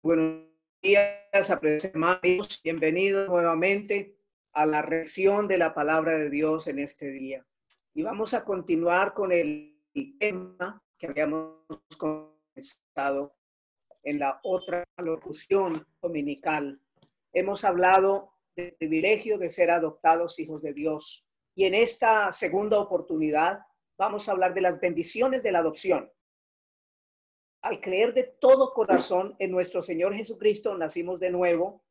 Buenos días, apreciados. Bienvenidos nuevamente a la reflexión de la palabra de Dios en este día. Y vamos a continuar con el tema que habíamos comenzado en la otra locución dominical. Hemos hablado del privilegio de ser adoptados hijos de Dios. Y en esta segunda oportunidad vamos a hablar de las bendiciones de la adopción. Al creer de todo corazón en nuestro Señor Jesucristo, nacimos de nuevo,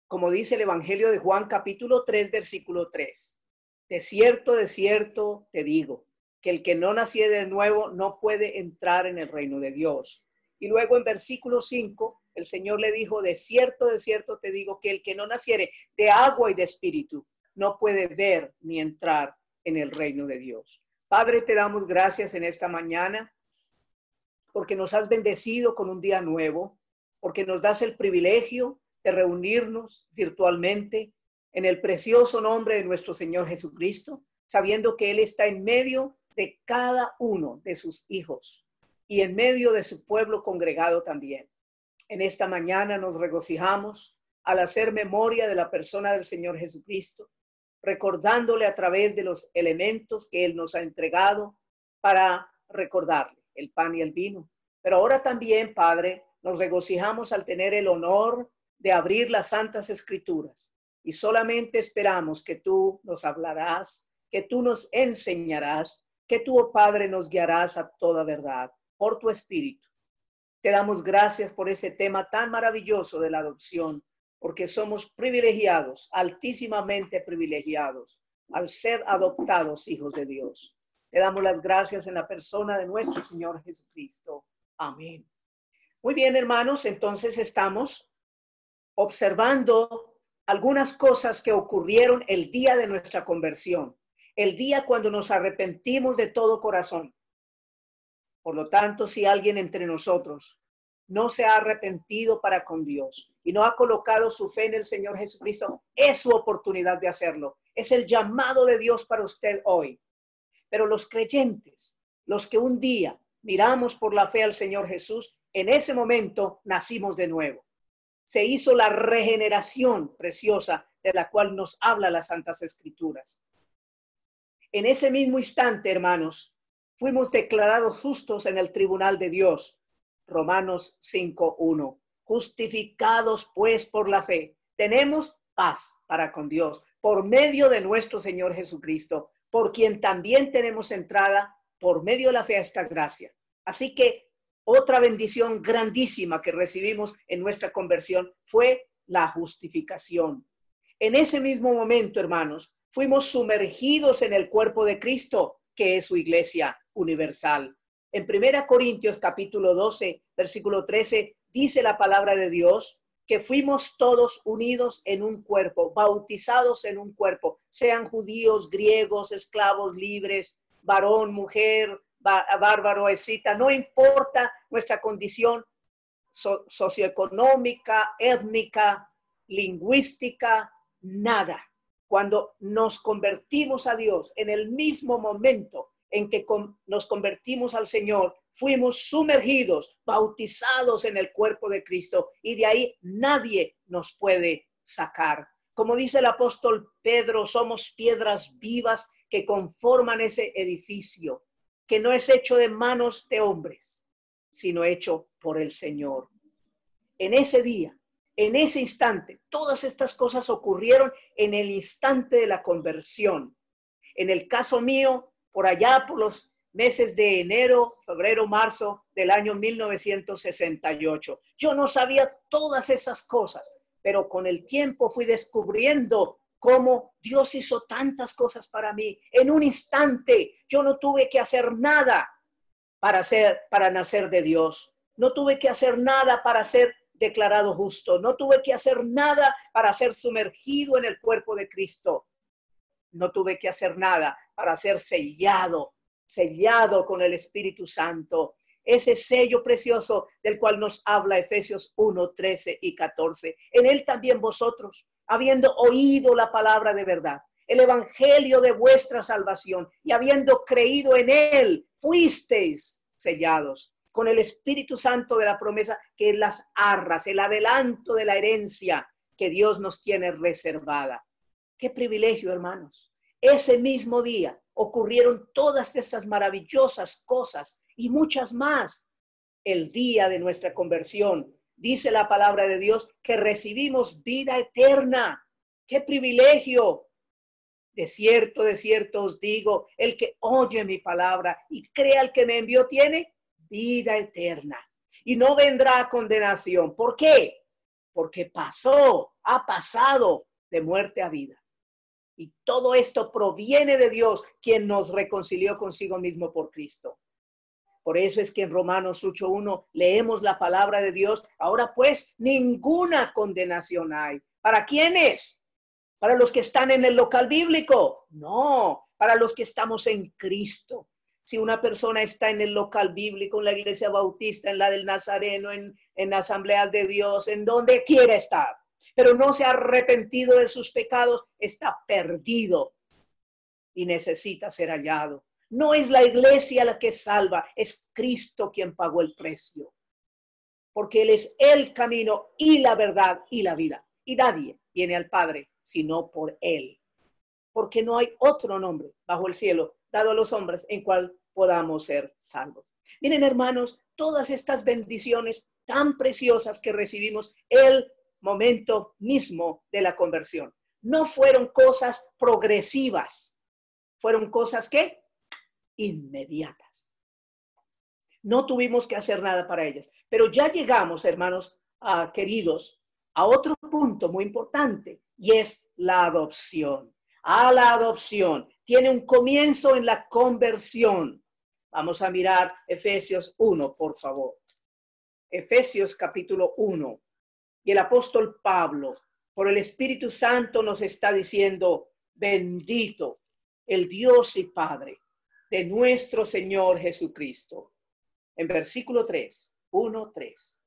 como dice el Evangelio de Juan, capítulo 3, versículo 3. De cierto te digo, que el que no naciere de nuevo no puede entrar en el reino de Dios. Y luego en versículo 5, el Señor le dijo, de cierto te digo, que el que no naciere de agua y de espíritu no puede ver ni entrar en el reino de Dios. Padre, te damos gracias en esta mañana, porque nos has bendecido con un día nuevo, porque nos das el privilegio de reunirnos virtualmente en el precioso nombre de nuestro Señor Jesucristo, sabiendo que Él está en medio de cada uno de sus hijos y en medio de su pueblo congregado también. En esta mañana nos regocijamos al hacer memoria de la persona del Señor Jesucristo, recordándole a través de los elementos que Él nos ha entregado para recordarle el pan y el vino. Pero ahora también, Padre, nos regocijamos al tener el honor de abrir las Santas Escrituras y solamente esperamos que tú nos hablarás, que tú nos enseñarás, que tú, oh Padre, nos guiarás a toda verdad por tu Espíritu. Te damos gracias por ese tema tan maravilloso de la adopción, porque somos privilegiados, altísimamente privilegiados, al ser adoptados hijos de Dios. Te damos las gracias en la persona de nuestro Señor Jesucristo. Amén. Muy bien, hermanos, entonces estamos observando algunas cosas que ocurrieron el día de nuestra conversión, el día cuando nos arrepentimos de todo corazón. Por lo tanto, si alguien entre nosotros no se ha arrepentido para con Dios y no ha colocado su fe en el Señor Jesucristo, es su oportunidad de hacerlo. Es el llamado de Dios para usted hoy. Pero los creyentes, los que un día miramos por la fe al Señor Jesús, en ese momento nacimos de nuevo. Se hizo la regeneración preciosa de la cual nos habla las Santas Escrituras. En ese mismo instante, hermanos, fuimos declarados justos en el tribunal de Dios. Romanos 5:1. Justificados pues por la fe, tenemos paz para con Dios por medio de nuestro Señor Jesucristo, por quien también tenemos entrada por medio de la fe a esta gracia. Así que otra bendición grandísima que recibimos en nuestra conversión fue la justificación. En ese mismo momento, hermanos, fuimos sumergidos en el cuerpo de Cristo, que es su iglesia universal. En 1 Corintios capítulo 12, versículo 13, dice la palabra de Dios que fuimos todos unidos en un cuerpo, bautizados en un cuerpo, sean judíos, griegos, esclavos, libres, varón, mujer, bárbaro, escita, no importa nuestra condición socioeconómica, étnica, lingüística, nada. Cuando nos convertimos a Dios, en el mismo momento en que nos convertimos al Señor, fuimos sumergidos, bautizados en el cuerpo de Cristo, y de ahí nadie nos puede sacar. Como dice el apóstol Pedro, somos piedras vivas que conforman ese edificio, que no es hecho de manos de hombres, sino hecho por el Señor. En ese día, en ese instante, todas estas cosas ocurrieron en el instante de la conversión. En el caso mío, por allá por los meses de enero, febrero, marzo del año 1968. Yo no sabía todas esas cosas, pero con el tiempo fui descubriendo cómo Dios hizo tantas cosas para mí. En un instante, yo no tuve que hacer nada para nacer de Dios. No tuve que hacer nada para ser declarado justo. No tuve que hacer nada para ser sumergido en el cuerpo de Cristo. No tuve que hacer nada para ser sellado con el Espíritu Santo. Ese sello precioso del cual nos habla Efesios 1, 13 y 14. En él también vosotros, habiendo oído la palabra de verdad, el evangelio de vuestra salvación, y habiendo creído en él, fuisteis sellados con el Espíritu Santo de la promesa, que es las arras, el adelanto de la herencia que Dios nos tiene reservada. Qué privilegio, hermanos. Ese mismo día ocurrieron todas estas maravillosas cosas y muchas más. El día de nuestra conversión, dice la palabra de Dios, que recibimos vida eterna. ¡Qué privilegio! De cierto os digo, el que oye mi palabra y crea al que me envió tiene vida eterna y no vendrá a condenación. ¿Por qué? Porque ha pasado de muerte a vida. Y todo esto proviene de Dios, quien nos reconcilió consigo mismo por Cristo. Por eso es que en Romanos 8:1 leemos la palabra de Dios. Ahora pues, ninguna condenación hay. ¿Para quiénes? ¿Para los que están en el local bíblico? No, para los que estamos en Cristo. Si una persona está en el local bíblico, en la iglesia bautista, en la del Nazareno, en asambleas de Dios, en donde quiera estar, pero no se ha arrepentido de sus pecados, está perdido y necesita ser hallado. No es la iglesia la que salva, es Cristo quien pagó el precio. Porque Él es el camino y la verdad y la vida. Y nadie viene al Padre sino por Él. Porque no hay otro nombre bajo el cielo dado a los hombres en cual podamos ser salvos. Miren, hermanos, todas estas bendiciones tan preciosas que recibimos el momento mismo de la conversión no fueron cosas progresivas, fueron cosas que inmediatas. No tuvimos que hacer nada para ellas, pero ya llegamos, hermanos queridos, a otro punto muy importante y es la adopción. A la adopción. Tiene un comienzo en la conversión. Vamos a mirar Efesios 1, por favor. Efesios capítulo 1. Y el apóstol Pablo, por el Espíritu Santo, nos está diciendo, bendito el Dios y Padre de nuestro Señor Jesucristo. En versículo 3, 1:3,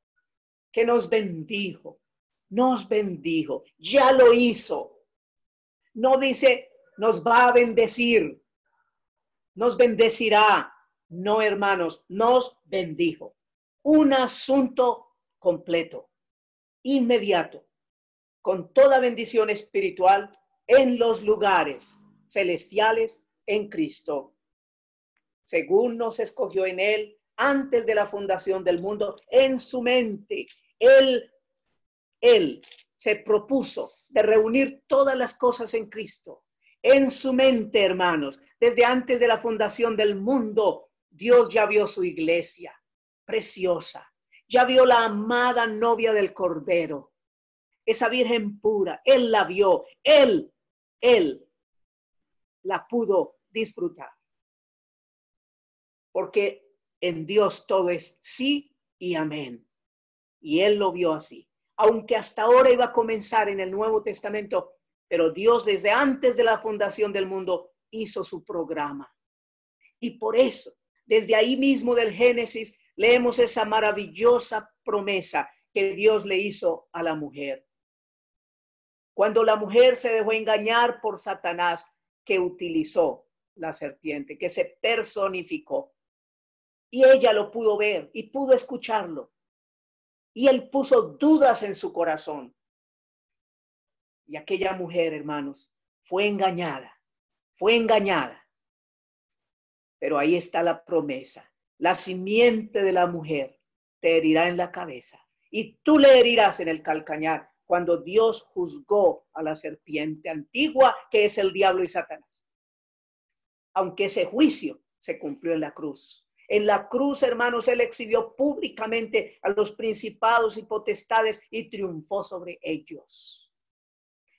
que nos bendijo, ya lo hizo. No dice, nos va a bendecir, nos bendecirá. No, hermanos, nos bendijo. Un asunto completo, inmediato, con toda bendición espiritual en los lugares celestiales en Cristo. Según nos escogió en Él antes de la fundación del mundo, en su mente, Él se propuso de reunir todas las cosas en Cristo. En su mente, hermanos, desde antes de la fundación del mundo, Dios ya vio su iglesia preciosa. Ya vio la amada novia del Cordero, esa virgen pura. Él la vio, él la pudo disfrutar. Porque en Dios todo es sí y amén. Y Él lo vio así. Aunque hasta ahora iba a comenzar en el Nuevo Testamento, pero Dios desde antes de la fundación del mundo hizo su programa. Y por eso, desde ahí mismo del Génesis, leemos esa maravillosa promesa que Dios le hizo a la mujer. Cuando la mujer se dejó engañar por Satanás, que utilizó la serpiente, que se personificó. Y ella lo pudo ver y pudo escucharlo. Y él puso dudas en su corazón. Y aquella mujer, hermanos, fue engañada. Pero ahí está la promesa. La simiente de la mujer te herirá en la cabeza y tú le herirás en el calcañar, cuando Dios juzgó a la serpiente antigua, que es el diablo y Satanás. Aunque ese juicio se cumplió en la cruz. En la cruz, hermanos, Él exhibió públicamente a los principados y potestades y triunfó sobre ellos.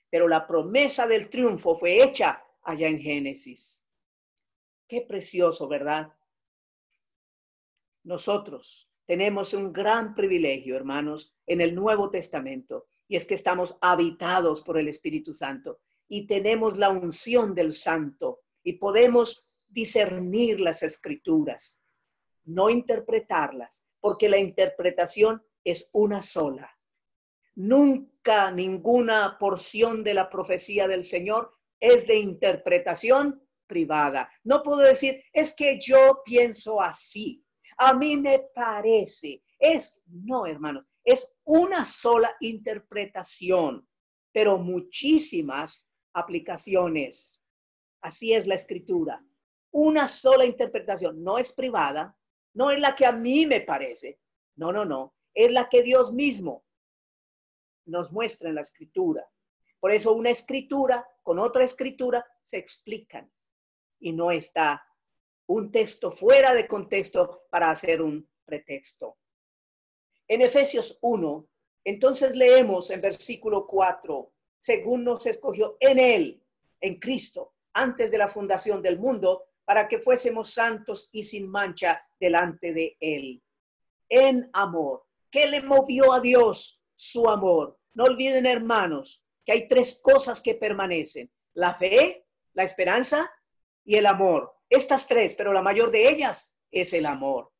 Pero la promesa del triunfo fue hecha allá en Génesis. Qué precioso, ¿verdad? Nosotros tenemos un gran privilegio, hermanos, en el Nuevo Testamento, y es que estamos habitados por el Espíritu Santo y tenemos la unción del Santo y podemos discernir las Escrituras, no interpretarlas, porque la interpretación es una sola. Nunca ninguna porción de la profecía del Señor es de interpretación privada. No puedo decir, es que yo pienso así. a mí me parece. No, hermanos, es una sola interpretación, pero muchísimas aplicaciones. Así es la escritura. Una sola interpretación, no es privada, no es la que a mí me parece. No, no, no. Es la que Dios mismo nos muestra en la escritura. Por eso una escritura con otra escritura se explican y no está un texto fuera de contexto para hacer un pretexto. En Efesios 1, entonces leemos en versículo 4, según nos escogió en él, en Cristo, antes de la fundación del mundo, para que fuésemos santos y sin mancha delante de él. En amor. ¿Qué le movió a Dios? Su amor. No olviden, hermanos, que hay tres cosas que permanecen: la fe, la esperanza y el amor. Estas tres, pero la mayor de ellas es el amor.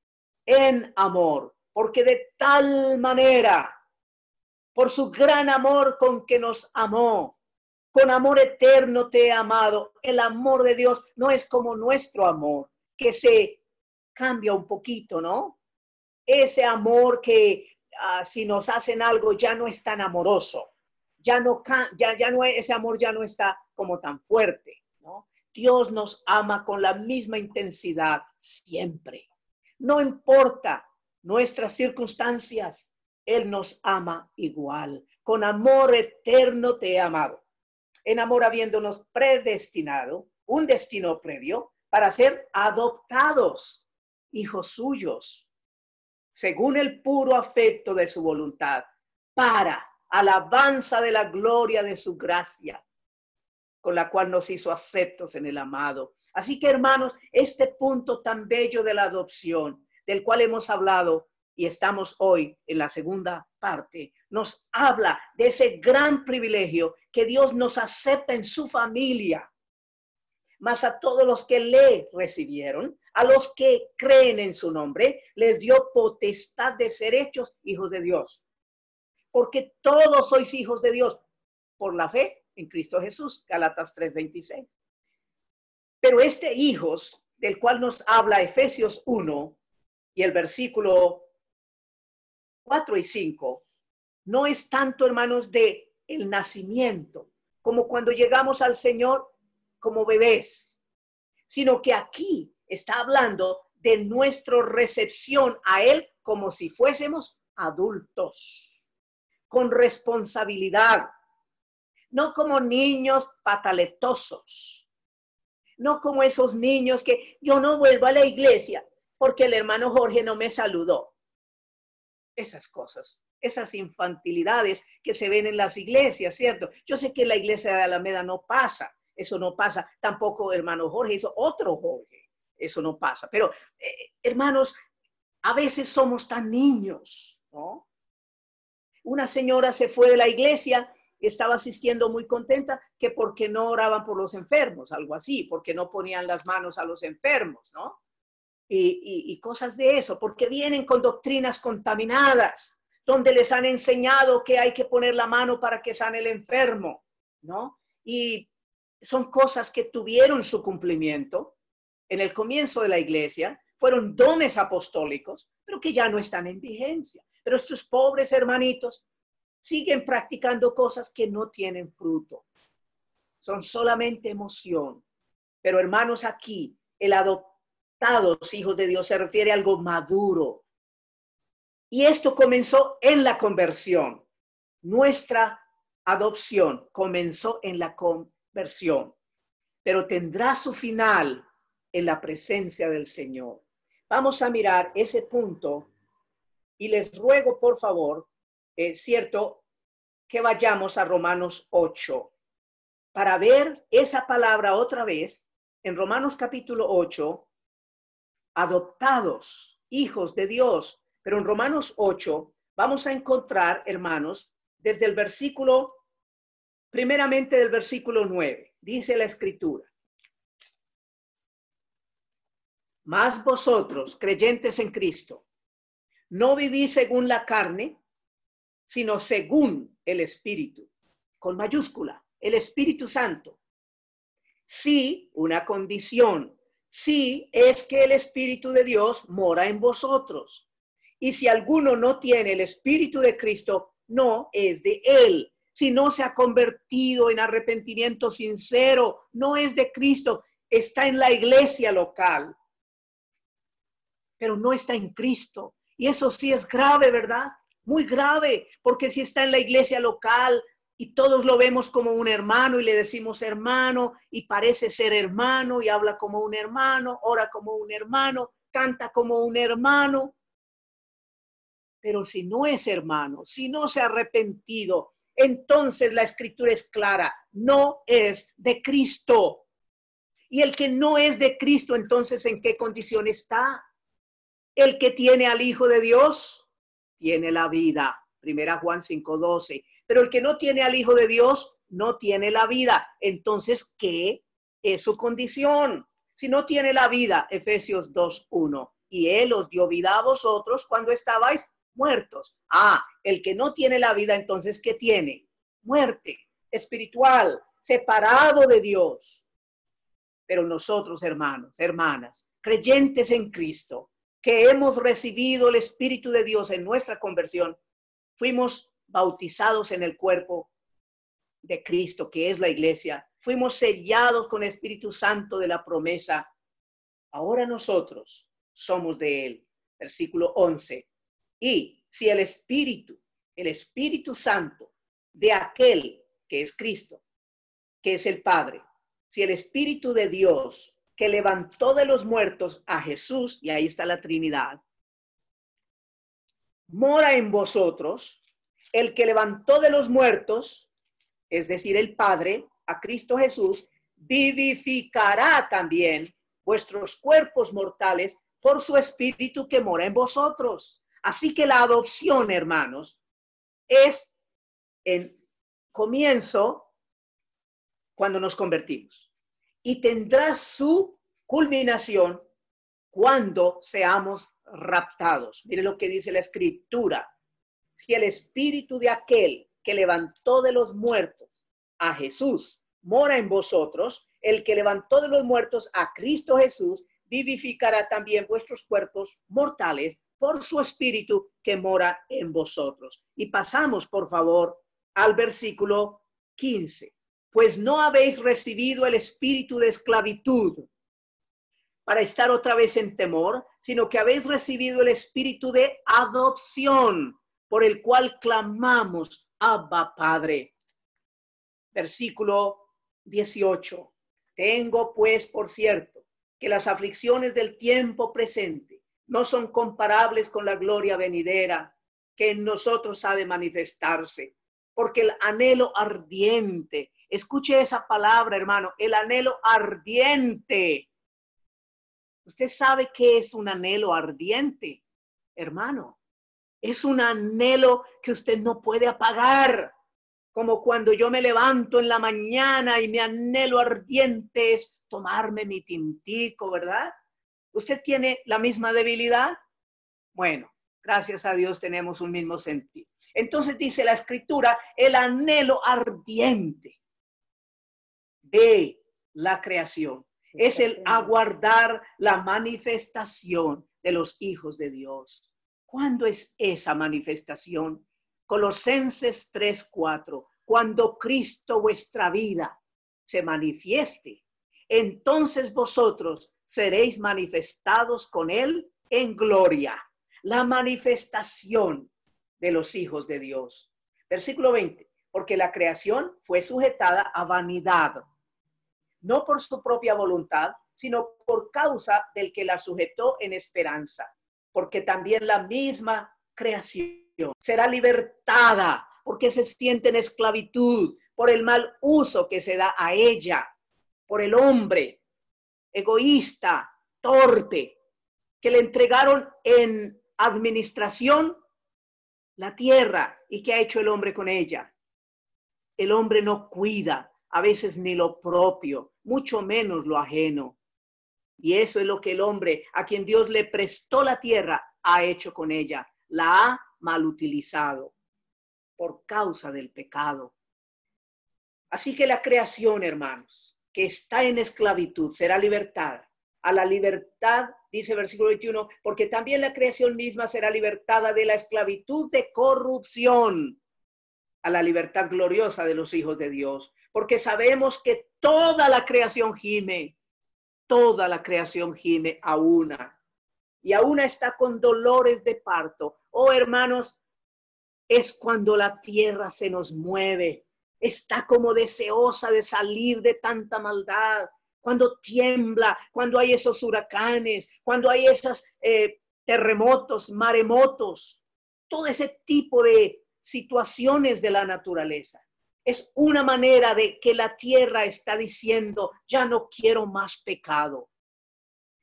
En amor, porque de tal manera, por su gran amor con que nos amó, con amor eterno te he amado. El amor de Dios no es como nuestro amor, que se cambia un poquito, ¿no? Ese amor que si nos hacen algo ya no es tan amoroso, ya no, ese amor ya no está como tan fuerte, ¿no? Dios nos ama con la misma intensidad siempre. No importa nuestras circunstancias, Él nos ama igual. Con amor eterno te he amado. En amor habiéndonos predestinado, un destino previo para ser adoptados, hijos suyos, según el puro afecto de su voluntad, para alabanza de la gloria de su gracia, con la cual nos hizo aceptos en el amado. Así que, hermanos, este punto tan bello de la adopción, del cual hemos hablado y estamos hoy en la segunda parte, nos habla de ese gran privilegio que Dios nos acepta en su familia. Mas a todos los que le recibieron, a los que creen en su nombre, les dio potestad de ser hechos hijos de Dios. Porque todos sois hijos de Dios por la fe en Cristo Jesús, Gálatas 3:26. Pero este hijos, del cual nos habla Efesios 1 y el versículo 4 y 5, no es tanto, hermanos, de el nacimiento, como cuando llegamos al Señor como bebés, sino que aquí está hablando de nuestra recepción a Él como si fuésemos adultos, con responsabilidad, no como niños pataletosos, no como esos niños que yo no vuelvo a la iglesia porque el hermano Jorge no me saludó. Esas cosas, esas infantilidades que se ven en las iglesias, ¿cierto? Yo sé que en la iglesia de Alameda no pasa, eso no pasa, tampoco hermano Jorge hizo otro Jorge, eso no pasa. Pero, hermanos, a veces somos tan niños, ¿no? Una señora se fue de la iglesia y estaba asistiendo muy contenta que porque no oraban por los enfermos, algo así, porque no ponían las manos a los enfermos, ¿no? Y cosas de eso, porque vienen con doctrinas contaminadas, donde les han enseñado que hay que poner la mano para que sane el enfermo, ¿no? Y son cosas que tuvieron su cumplimiento en el comienzo de la iglesia, fueron dones apostólicos, pero que ya no están en vigencia. Pero estos pobres hermanitos siguen practicando cosas que no tienen fruto. Son solamente emoción. Pero hermanos, aquí el adoptados hijos de Dios se refiere a algo maduro. Y esto comenzó en la conversión. Nuestra adopción comenzó en la conversión, pero tendrá su final en la presencia del Señor. Vamos a mirar ese punto y les ruego, por favor, cierto, que vayamos a Romanos 8 para ver esa palabra otra vez en Romanos capítulo 8, adoptados, hijos de Dios. Pero en Romanos 8 vamos a encontrar, hermanos, desde el versículo, primeramente del versículo 9, dice la escritura: mas vosotros, creyentes en Cristo, no vivís según la carne, sino según el Espíritu, con mayúscula, el Espíritu Santo. Sí, una condición, Sí, es que el Espíritu de Dios mora en vosotros. Y si alguno no tiene el Espíritu de Cristo, no es de él. Si no se ha convertido en arrepentimiento sincero, no es de Cristo. Está en la iglesia local, pero no está en Cristo. Y eso sí es grave, ¿verdad? Muy grave, porque si está en la iglesia local y todos lo vemos como un hermano y le decimos hermano y parece ser hermano y habla como un hermano, ora como un hermano, canta como un hermano, pero si no es hermano, si no se ha arrepentido, entonces la escritura es clara, no es de Cristo. Y el que no es de Cristo, entonces, ¿en qué condición está? El que tiene al Hijo de Dios, tiene la vida. Primera Juan 5:12. Pero el que no tiene al Hijo de Dios, no tiene la vida. Entonces, ¿qué es su condición? Si no tiene la vida, Efesios 2:1. Y Él os dio vida a vosotros cuando estabais muertos. El que no tiene la vida, entonces, ¿qué tiene? Muerte espiritual, separado de Dios. Pero nosotros, hermanos, hermanas, creyentes en Cristo, que hemos recibido el Espíritu de Dios en nuestra conversión, fuimos bautizados en el cuerpo de Cristo, que es la iglesia, fuimos sellados con el Espíritu Santo de la promesa. Ahora nosotros somos de Él. Versículo 11. Y si el Espíritu Santo de aquel que es Cristo, que es el Padre, si el Espíritu de Dios que levantó de los muertos a Jesús, y ahí está la Trinidad, mora en vosotros, el que levantó de los muertos, es decir, el Padre, a Cristo Jesús, vivificará también vuestros cuerpos mortales por su Espíritu que mora en vosotros. Así que la adopción, hermanos, es en comienzo cuando nos convertimos y tendrá su culminación cuando seamos raptados. Mire lo que dice la Escritura. Si el Espíritu de aquel que levantó de los muertos a Jesús mora en vosotros, el que levantó de los muertos a Cristo Jesús vivificará también vuestros cuerpos mortales por su Espíritu que mora en vosotros. Y pasamos, por favor, al versículo 15. Pues no habéis recibido el espíritu de esclavitud para estar otra vez en temor, sino que habéis recibido el espíritu de adopción, por el cual clamamos, Abba, Padre. Versículo 18. Tengo pues por cierto que las aflicciones del tiempo presente no son comparables con la gloria venidera que en nosotros ha de manifestarse, porque el anhelo ardiente, escuche esa palabra, hermano, el anhelo ardiente. Usted sabe qué es un anhelo ardiente, hermano. Es un anhelo que usted no puede apagar. Como cuando yo me levanto en la mañana y mi anhelo ardiente es tomarme mi tintico, ¿verdad? ¿Usted tiene la misma debilidad? Bueno, gracias a Dios tenemos un mismo sentido. Entonces dice la Escritura, el anhelo ardiente de la creación es el aguardar la manifestación de los hijos de Dios. ¿Cuándo es esa manifestación? Colosenses 3:4. Cuando Cristo vuestra vida se manifieste, entonces vosotros seréis manifestados con Él en gloria. La manifestación de los hijos de Dios. Versículo 20. Porque la creación fue sujetada a vanidad, no por su propia voluntad, sino por causa del que la sujetó en esperanza. Porque también la misma creación será libertada, porque se siente en esclavitud por el mal uso que se da a ella, por el hombre egoísta, torpe, que le entregaron en administración la tierra. ¿Y qué ha hecho el hombre con ella? El hombre no cuida a veces ni lo propio, mucho menos lo ajeno. Y eso es lo que el hombre, a quien Dios le prestó la tierra, ha hecho con ella. La ha malutilizado por causa del pecado. Así que la creación, hermanos, que está en esclavitud, será libertada a la libertad, dice versículo 21, porque también la creación misma será libertada de la esclavitud de corrupción a la libertad gloriosa de los hijos de Dios. Porque sabemos que toda la creación gime a una. Y a una está con dolores de parto. Oh, hermanos, es cuando la tierra se nos mueve. Está como deseosa de salir de tanta maldad. Cuando tiembla, cuando hay esos huracanes, cuando hay esos terremotos, maremotos, todo ese tipo de situaciones de la naturaleza. Es una manera de que la tierra está diciendo, ya no quiero más pecado.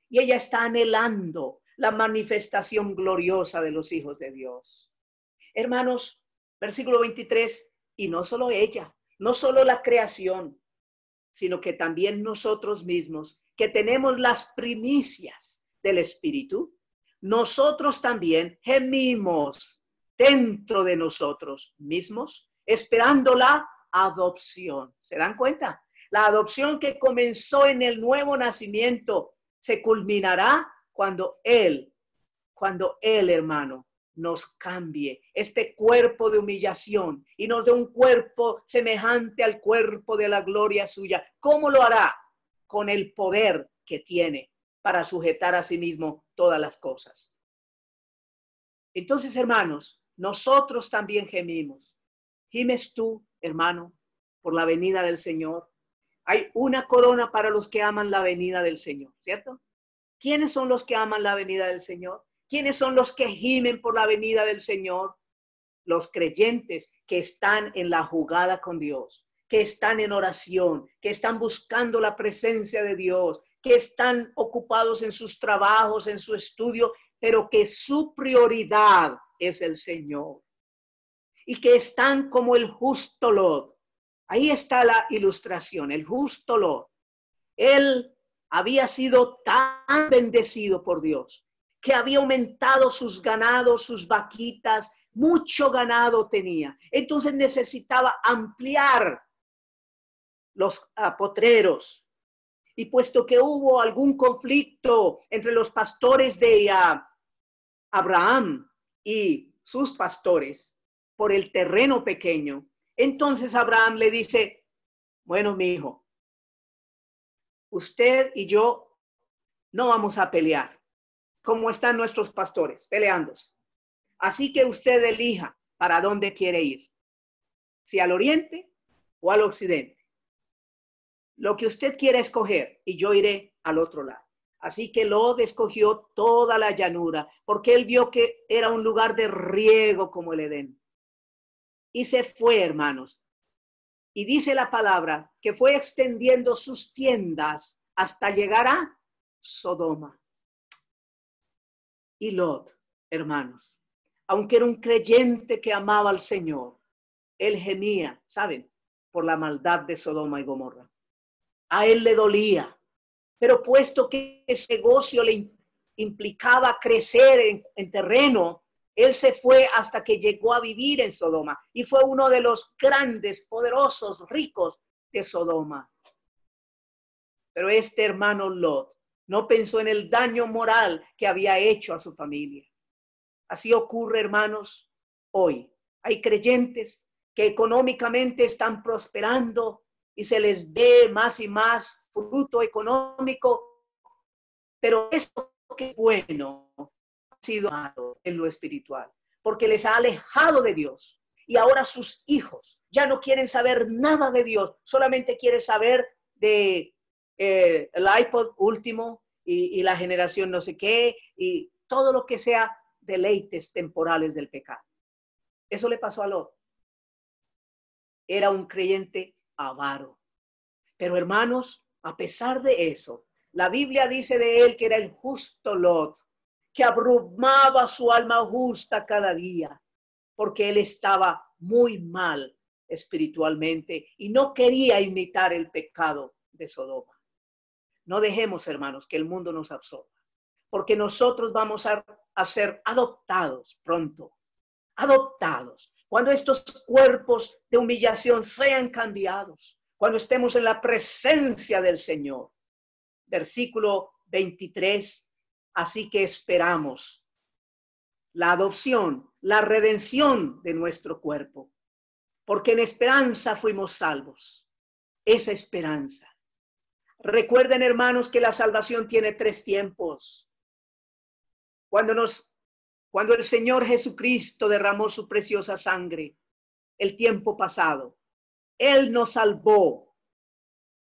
Y ella está anhelando la manifestación gloriosa de los hijos de Dios. Hermanos, versículo 23, y no solo ella, no solo la creación, sino que también nosotros mismos, que tenemos las primicias del Espíritu, nosotros también gemimos dentro de nosotros mismos, esperando la adopción. ¿Se dan cuenta? La adopción que comenzó en el nuevo nacimiento se culminará cuando Él, hermano, nos cambie este cuerpo de humillación y nos dé un cuerpo semejante al cuerpo de la gloria suya. ¿Cómo lo hará? Con el poder que tiene para sujetar a sí mismo todas las cosas. Entonces, hermanos, nosotros también gemimos. ¿Gimes tú, hermano, por la venida del Señor? Hay una corona para los que aman la venida del Señor, ¿cierto? ¿Quiénes son los que aman la venida del Señor? ¿Quiénes son los que gimen por la venida del Señor? Los creyentes que están en la jugada con Dios, que están en oración, que están buscando la presencia de Dios, que están ocupados en sus trabajos, en su estudio, pero que su prioridad es el Señor. Y que están como el justo Lot. Ahí está la ilustración, el justo Lot. Él había sido tan bendecido por Dios, que había aumentado sus ganados, sus vaquitas, mucho ganado tenía. Entonces necesitaba ampliar los potreros. Y puesto que hubo algún conflicto entre los pastores de Abraham y sus pastores por el terreno pequeño, entonces Abraham le dice, bueno, mi hijo, usted y yo no vamos a pelear, como están nuestros pastores peleándose. Así que usted elija para dónde quiere ir, si al oriente o al occidente. Lo que usted quiera escoger y yo iré al otro lado. Así que Lot escogió toda la llanura porque él vio que era un lugar de riego como el Edén. Y se fue, hermanos. Y dice la palabra que fue extendiendo sus tiendas hasta llegar a Sodoma. Y Lot, hermanos, aunque era un creyente que amaba al Señor, él gemía, ¿saben? Por la maldad de Sodoma y Gomorra. A él le dolía, pero puesto que ese negocio le implicaba crecer en terreno, él se fue hasta que llegó a vivir en Sodoma y fue uno de los grandes, poderosos, ricos de Sodoma. Pero este hermano Lot no pensó en el daño moral que había hecho a su familia. Así ocurre, hermanos, hoy. Hay creyentes que económicamente están prosperando y se les ve más y más fruto económico, pero esto que es bueno ha sido malo en lo espiritual, porque les ha alejado de Dios. Y ahora sus hijos ya no quieren saber nada de Dios, solamente quieren saber de el iPod último y la generación no sé qué, y todo lo que sea deleites temporales del pecado. Eso le pasó a Lot. Era un creyente avaro. Pero hermanos, a pesar de eso, la Biblia dice de él que era el justo Lot, que abrumaba su alma justa cada día, porque él estaba muy mal espiritualmente y no quería imitar el pecado de Sodoma. No dejemos, hermanos, que el mundo nos absorba, porque nosotros vamos a ser adoptados pronto, adoptados, cuando estos cuerpos de humillación sean cambiados, cuando estemos en la presencia del Señor. Versículo 23. Así que esperamos la adopción, la redención de nuestro cuerpo, porque en esperanza fuimos salvos. Esa esperanza. Recuerden, hermanos, que la salvación tiene 3 tiempos. Cuando el Señor Jesucristo derramó su preciosa sangre, el tiempo pasado, Él nos salvó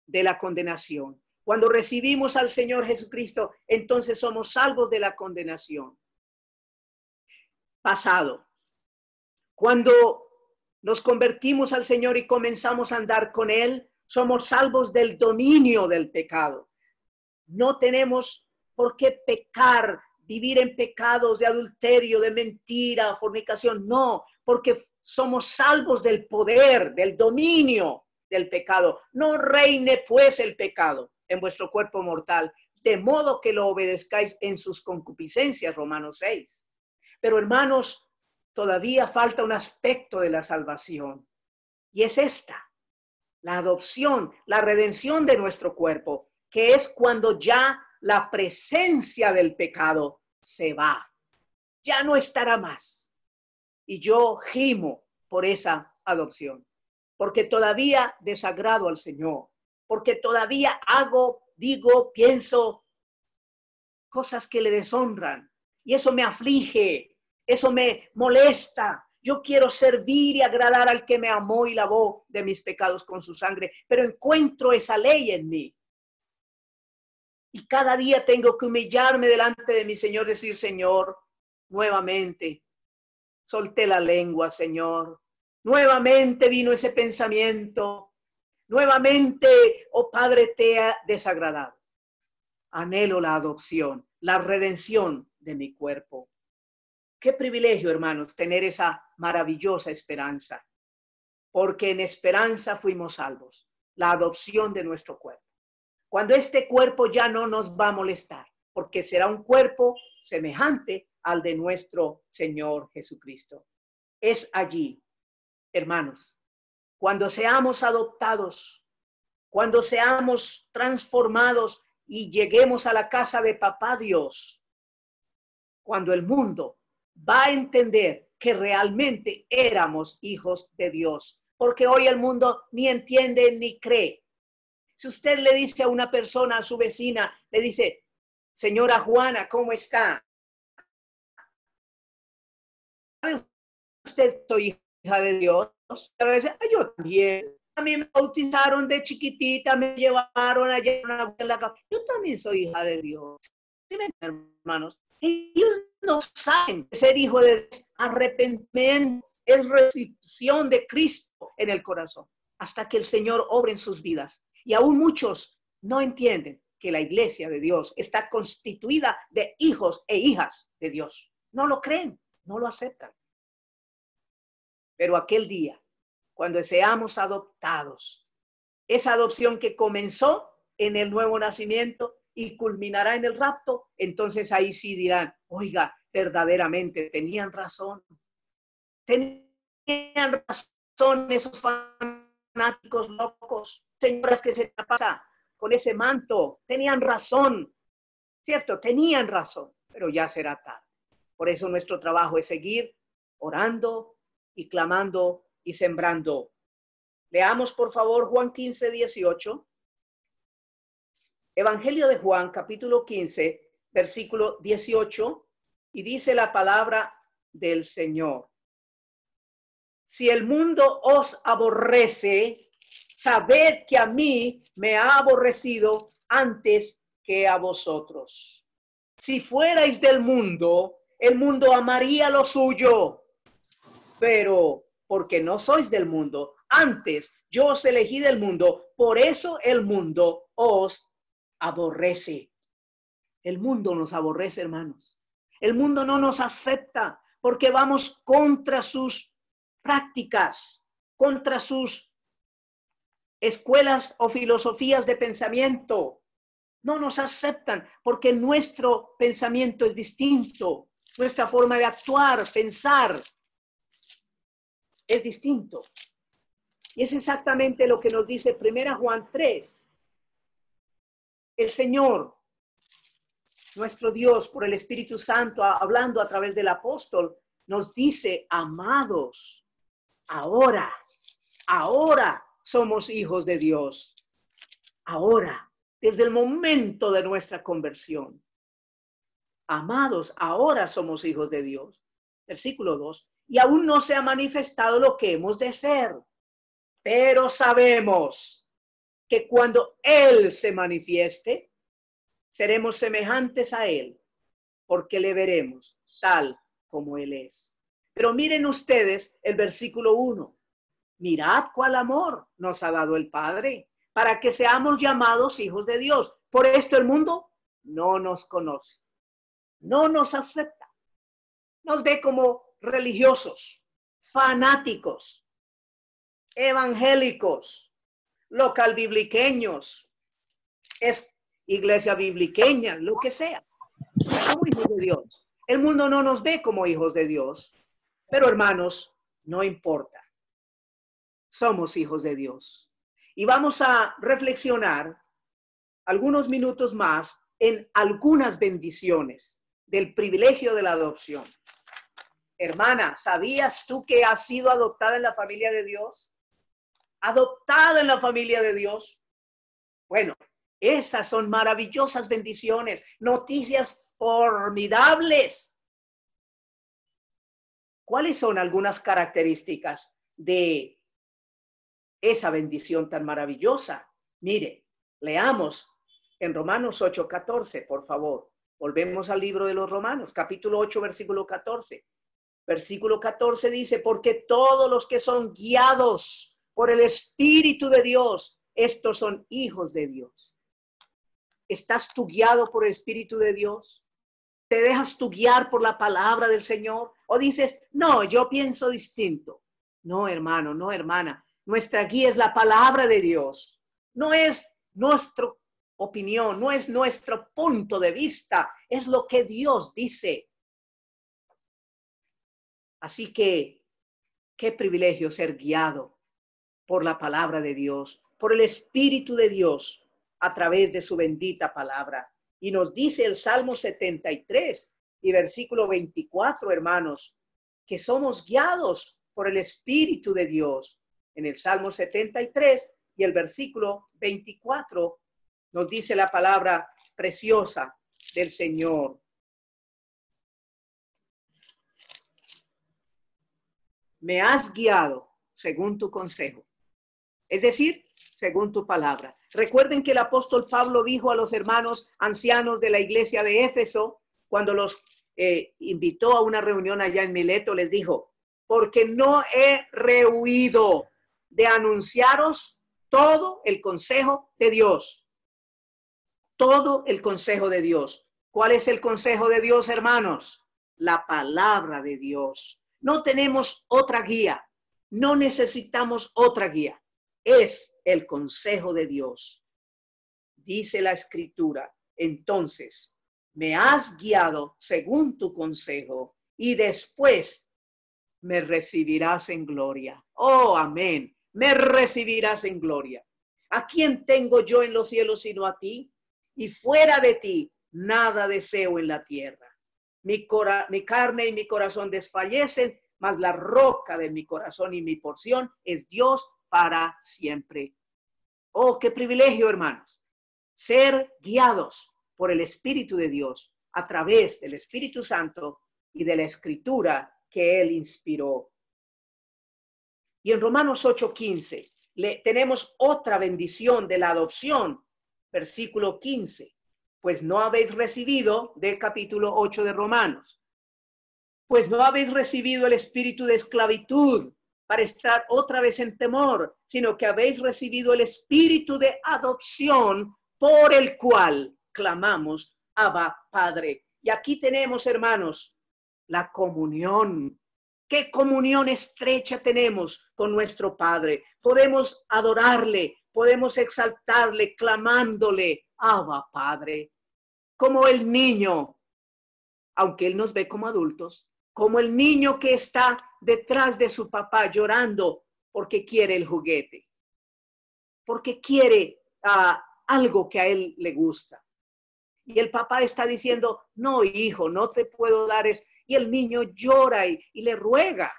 de la condenación. Cuando recibimos al Señor Jesucristo, entonces somos salvos de la condenación. Pasado. Cuando nos convertimos al Señor y comenzamos a andar con Él, somos salvos del dominio del pecado. No tenemos por qué pecar, vivir en pecados de adulterio, de mentira, fornicación. No, porque somos salvos del poder, del dominio del pecado. No reine pues el pecado en vuestro cuerpo mortal, de modo que lo obedezcáis en sus concupiscencias, Romanos 6. Pero hermanos, todavía falta un aspecto de la salvación, y es esta: la adopción, la redención de nuestro cuerpo, que es cuando ya la presencia del pecado se va. Ya no estará más. Y yo gimo por esa adopción, porque todavía desagrado al Señor, porque todavía digo, pienso cosas que le deshonran, y eso me aflige, eso me molesta. Yo quiero servir y agradar al que me amó y lavó de mis pecados con su sangre, pero encuentro esa ley en mí. Y cada día tengo que humillarme delante de mi Señor, decir: Señor, nuevamente solté la lengua, Señor. Nuevamente vino ese pensamiento. Nuevamente, oh Padre, te ha desagradado. Anhelo la adopción, la redención de mi cuerpo. Qué privilegio, hermanos, tener esa maravillosa esperanza, porque en esperanza fuimos salvos, la adopción de nuestro cuerpo. Cuando este cuerpo ya no nos va a molestar, porque será un cuerpo semejante al de nuestro Señor Jesucristo. Es allí, hermanos, cuando seamos adoptados, cuando seamos transformados y lleguemos a la casa de Papá Dios, cuando el mundo va a entender que realmente éramos hijos de Dios, porque hoy el mundo ni entiende ni cree. Si usted le dice a una persona, a su vecina, le dice: señora Juana, ¿cómo está? ¿Sabe usted, soy hija de Dios? Yo también. A mí me bautizaron de chiquitita, me llevaron allá en la casa. Yo también soy hija de Dios. ¿Sí, hermanos? Ellos no saben ser hijo de Dios. Arrepentimiento es recepción de Cristo en el corazón, hasta que el Señor obre en sus vidas. Y aún muchos no entienden que la iglesia de Dios está constituida de hijos e hijas de Dios. No lo creen, no lo aceptan. Pero aquel día, cuando seamos adoptados, esa adopción que comenzó en el nuevo nacimiento y culminará en el rapto, entonces ahí sí dirán: oiga, verdaderamente tenían razón esos fanáticos locos, señoras que se pasa con ese manto, tenían razón, cierto, tenían razón, pero ya será tarde. Por eso nuestro trabajo es seguir orando y clamando y sembrando. Leamos por favor Juan 15, 18. Evangelio de Juan, capítulo 15, versículo 18, y dice la palabra del Señor: si el mundo os aborrece, sabed que a mí me ha aborrecido antes que a vosotros. Si fuerais del mundo, el mundo amaría lo suyo, pero porque no sois del mundo, antes yo os elegí del mundo, por eso el mundo os aborrece. El mundo nos aborrece, hermanos. El mundo no nos acepta porque vamos contra sus prácticas, contra sus escuelas o filosofías de pensamiento. No nos aceptan porque nuestro pensamiento es distinto. Nuestra forma de actuar, pensar, es distinto. Y es exactamente lo que nos dice 1 Juan 3. El Señor nuestro Dios, por el Espíritu Santo, hablando a través del apóstol, nos dice, amados, ahora somos hijos de Dios. Ahora, desde el momento de nuestra conversión. Amados, ahora somos hijos de Dios. Versículo 2. Y aún no se ha manifestado lo que hemos de ser, pero sabemos que cuando Él se manifieste, seremos semejantes a Él, porque le veremos tal como Él es. Pero miren ustedes el versículo 1. Mirad cuál amor nos ha dado el Padre, para que seamos llamados hijos de Dios. Por esto el mundo no nos conoce, no nos acepta, nos ve como religiosos, fanáticos, evangélicos, local bibliqueños, es iglesia bibliqueña, lo que sea, como hijos de Dios. El mundo no nos ve como hijos de Dios, pero hermanos, no importa. Somos hijos de Dios. Y vamos a reflexionar algunos minutos más en algunas bendiciones del privilegio de la adopción. Hermana, ¿sabías tú que has sido adoptada en la familia de Dios? ¿Adoptada en la familia de Dios? Bueno, esas son maravillosas bendiciones, noticias formidables. ¿Cuáles son algunas características de esa bendición tan maravillosa? Mire, leamos en Romanos 8:14, por favor. Volvemos al libro de los Romanos, capítulo 8, versículo 14. Versículo 14 dice, porque todos los que son guiados por el Espíritu de Dios, estos son hijos de Dios. ¿Estás tú guiado por el Espíritu de Dios? ¿Te dejas tú guiar por la palabra del Señor? ¿O dices, no, yo pienso distinto? No, hermano, no, hermana. Nuestra guía es la palabra de Dios. No es nuestra opinión, no es nuestro punto de vista. Es lo que Dios dice. Así que, qué privilegio ser guiado por la palabra de Dios, por el Espíritu de Dios, a través de su bendita palabra. Y nos dice el Salmo 73 y versículo 24, hermanos, que somos guiados por el Espíritu de Dios. En el Salmo 73 y el versículo 24 nos dice la palabra preciosa del Señor. Me has guiado según tu consejo, es decir, según tu palabra. Recuerden que el apóstol Pablo dijo a los hermanos ancianos de la iglesia de Éfeso, cuando los invitó a una reunión allá en Mileto, les dijo, porque no he rehuido de anunciaros todo el consejo de Dios. Todo el consejo de Dios. ¿Cuál es el consejo de Dios, hermanos? La palabra de Dios. No tenemos otra guía. No necesitamos otra guía. Es el consejo de Dios. Dice la Escritura, entonces, me has guiado según tu consejo y después me recibirás en gloria. Oh, amén. Me recibirás en gloria. ¿A quién tengo yo en los cielos sino a ti? Y fuera de ti, nada deseo en la tierra. Mi carne y mi corazón desfallecen, mas la roca de mi corazón y mi porción es Dios para siempre. Oh, qué privilegio, hermanos, ser guiados por el Espíritu de Dios a través del Espíritu Santo y de la Escritura que Él inspiró. Y en Romanos 8:15 tenemos otra bendición de la adopción. Versículo 15. Pues no habéis recibido, del capítulo 8 de Romanos, pues no habéis recibido el espíritu de esclavitud para estar otra vez en temor, sino que habéis recibido el espíritu de adopción por el cual clamamos, Abba, Padre. Y aquí tenemos, hermanos, la comunión. ¿Qué comunión estrecha tenemos con nuestro Padre? Podemos adorarle, podemos exaltarle, clamándole, Abba, Padre. Como el niño, aunque Él nos ve como adultos, como el niño que está detrás de su papá llorando porque quiere el juguete, porque quiere algo que a él le gusta. Y el papá está diciendo, no, hijo, no te puedo dar eso. Y el niño llora y le ruega.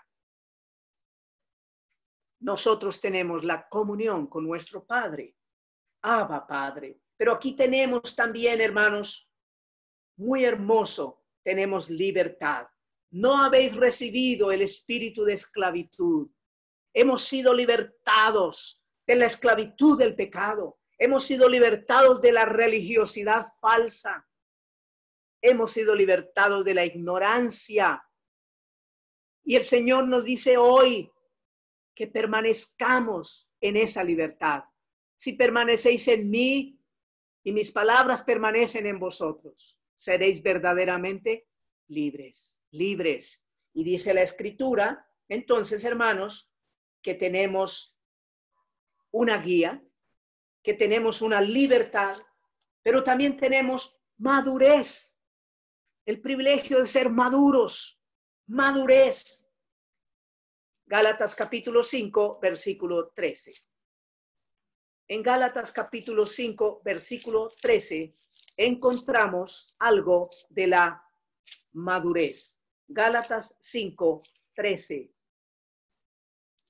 Nosotros tenemos la comunión con nuestro Padre, Abba Padre. Pero aquí tenemos también, hermanos, muy hermoso, tenemos libertad. No habéis recibido el espíritu de esclavitud. Hemos sido libertados de la esclavitud del pecado. Hemos sido libertados de la religiosidad falsa. Hemos sido libertados de la ignorancia. Y el Señor nos dice hoy que permanezcamos en esa libertad. Si permanecéis en mí y mis palabras permanecen en vosotros, seréis verdaderamente libres, libres. Y dice la Escritura, entonces, hermanos, que tenemos una guía, que tenemos una libertad, pero también tenemos madurez, el privilegio de ser maduros, madurez. Gálatas capítulo 5, versículo 13. En Gálatas capítulo 5, versículo 13, encontramos algo de la madurez. Gálatas 5, 13.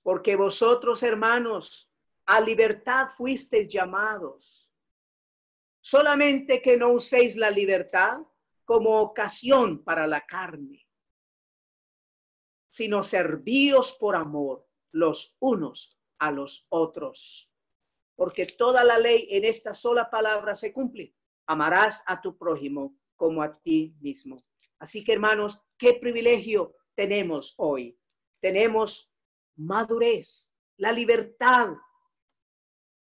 Porque vosotros, hermanos, a libertad fuisteis llamados. Solamente que no uséis la libertad como ocasión para la carne, sino servíos por amor los unos a los otros. Porque toda la ley en esta sola palabra se cumple. Amarás a tu prójimo como a ti mismo. Así que, hermanos, qué privilegio tenemos hoy. Tenemos madurez, la libertad,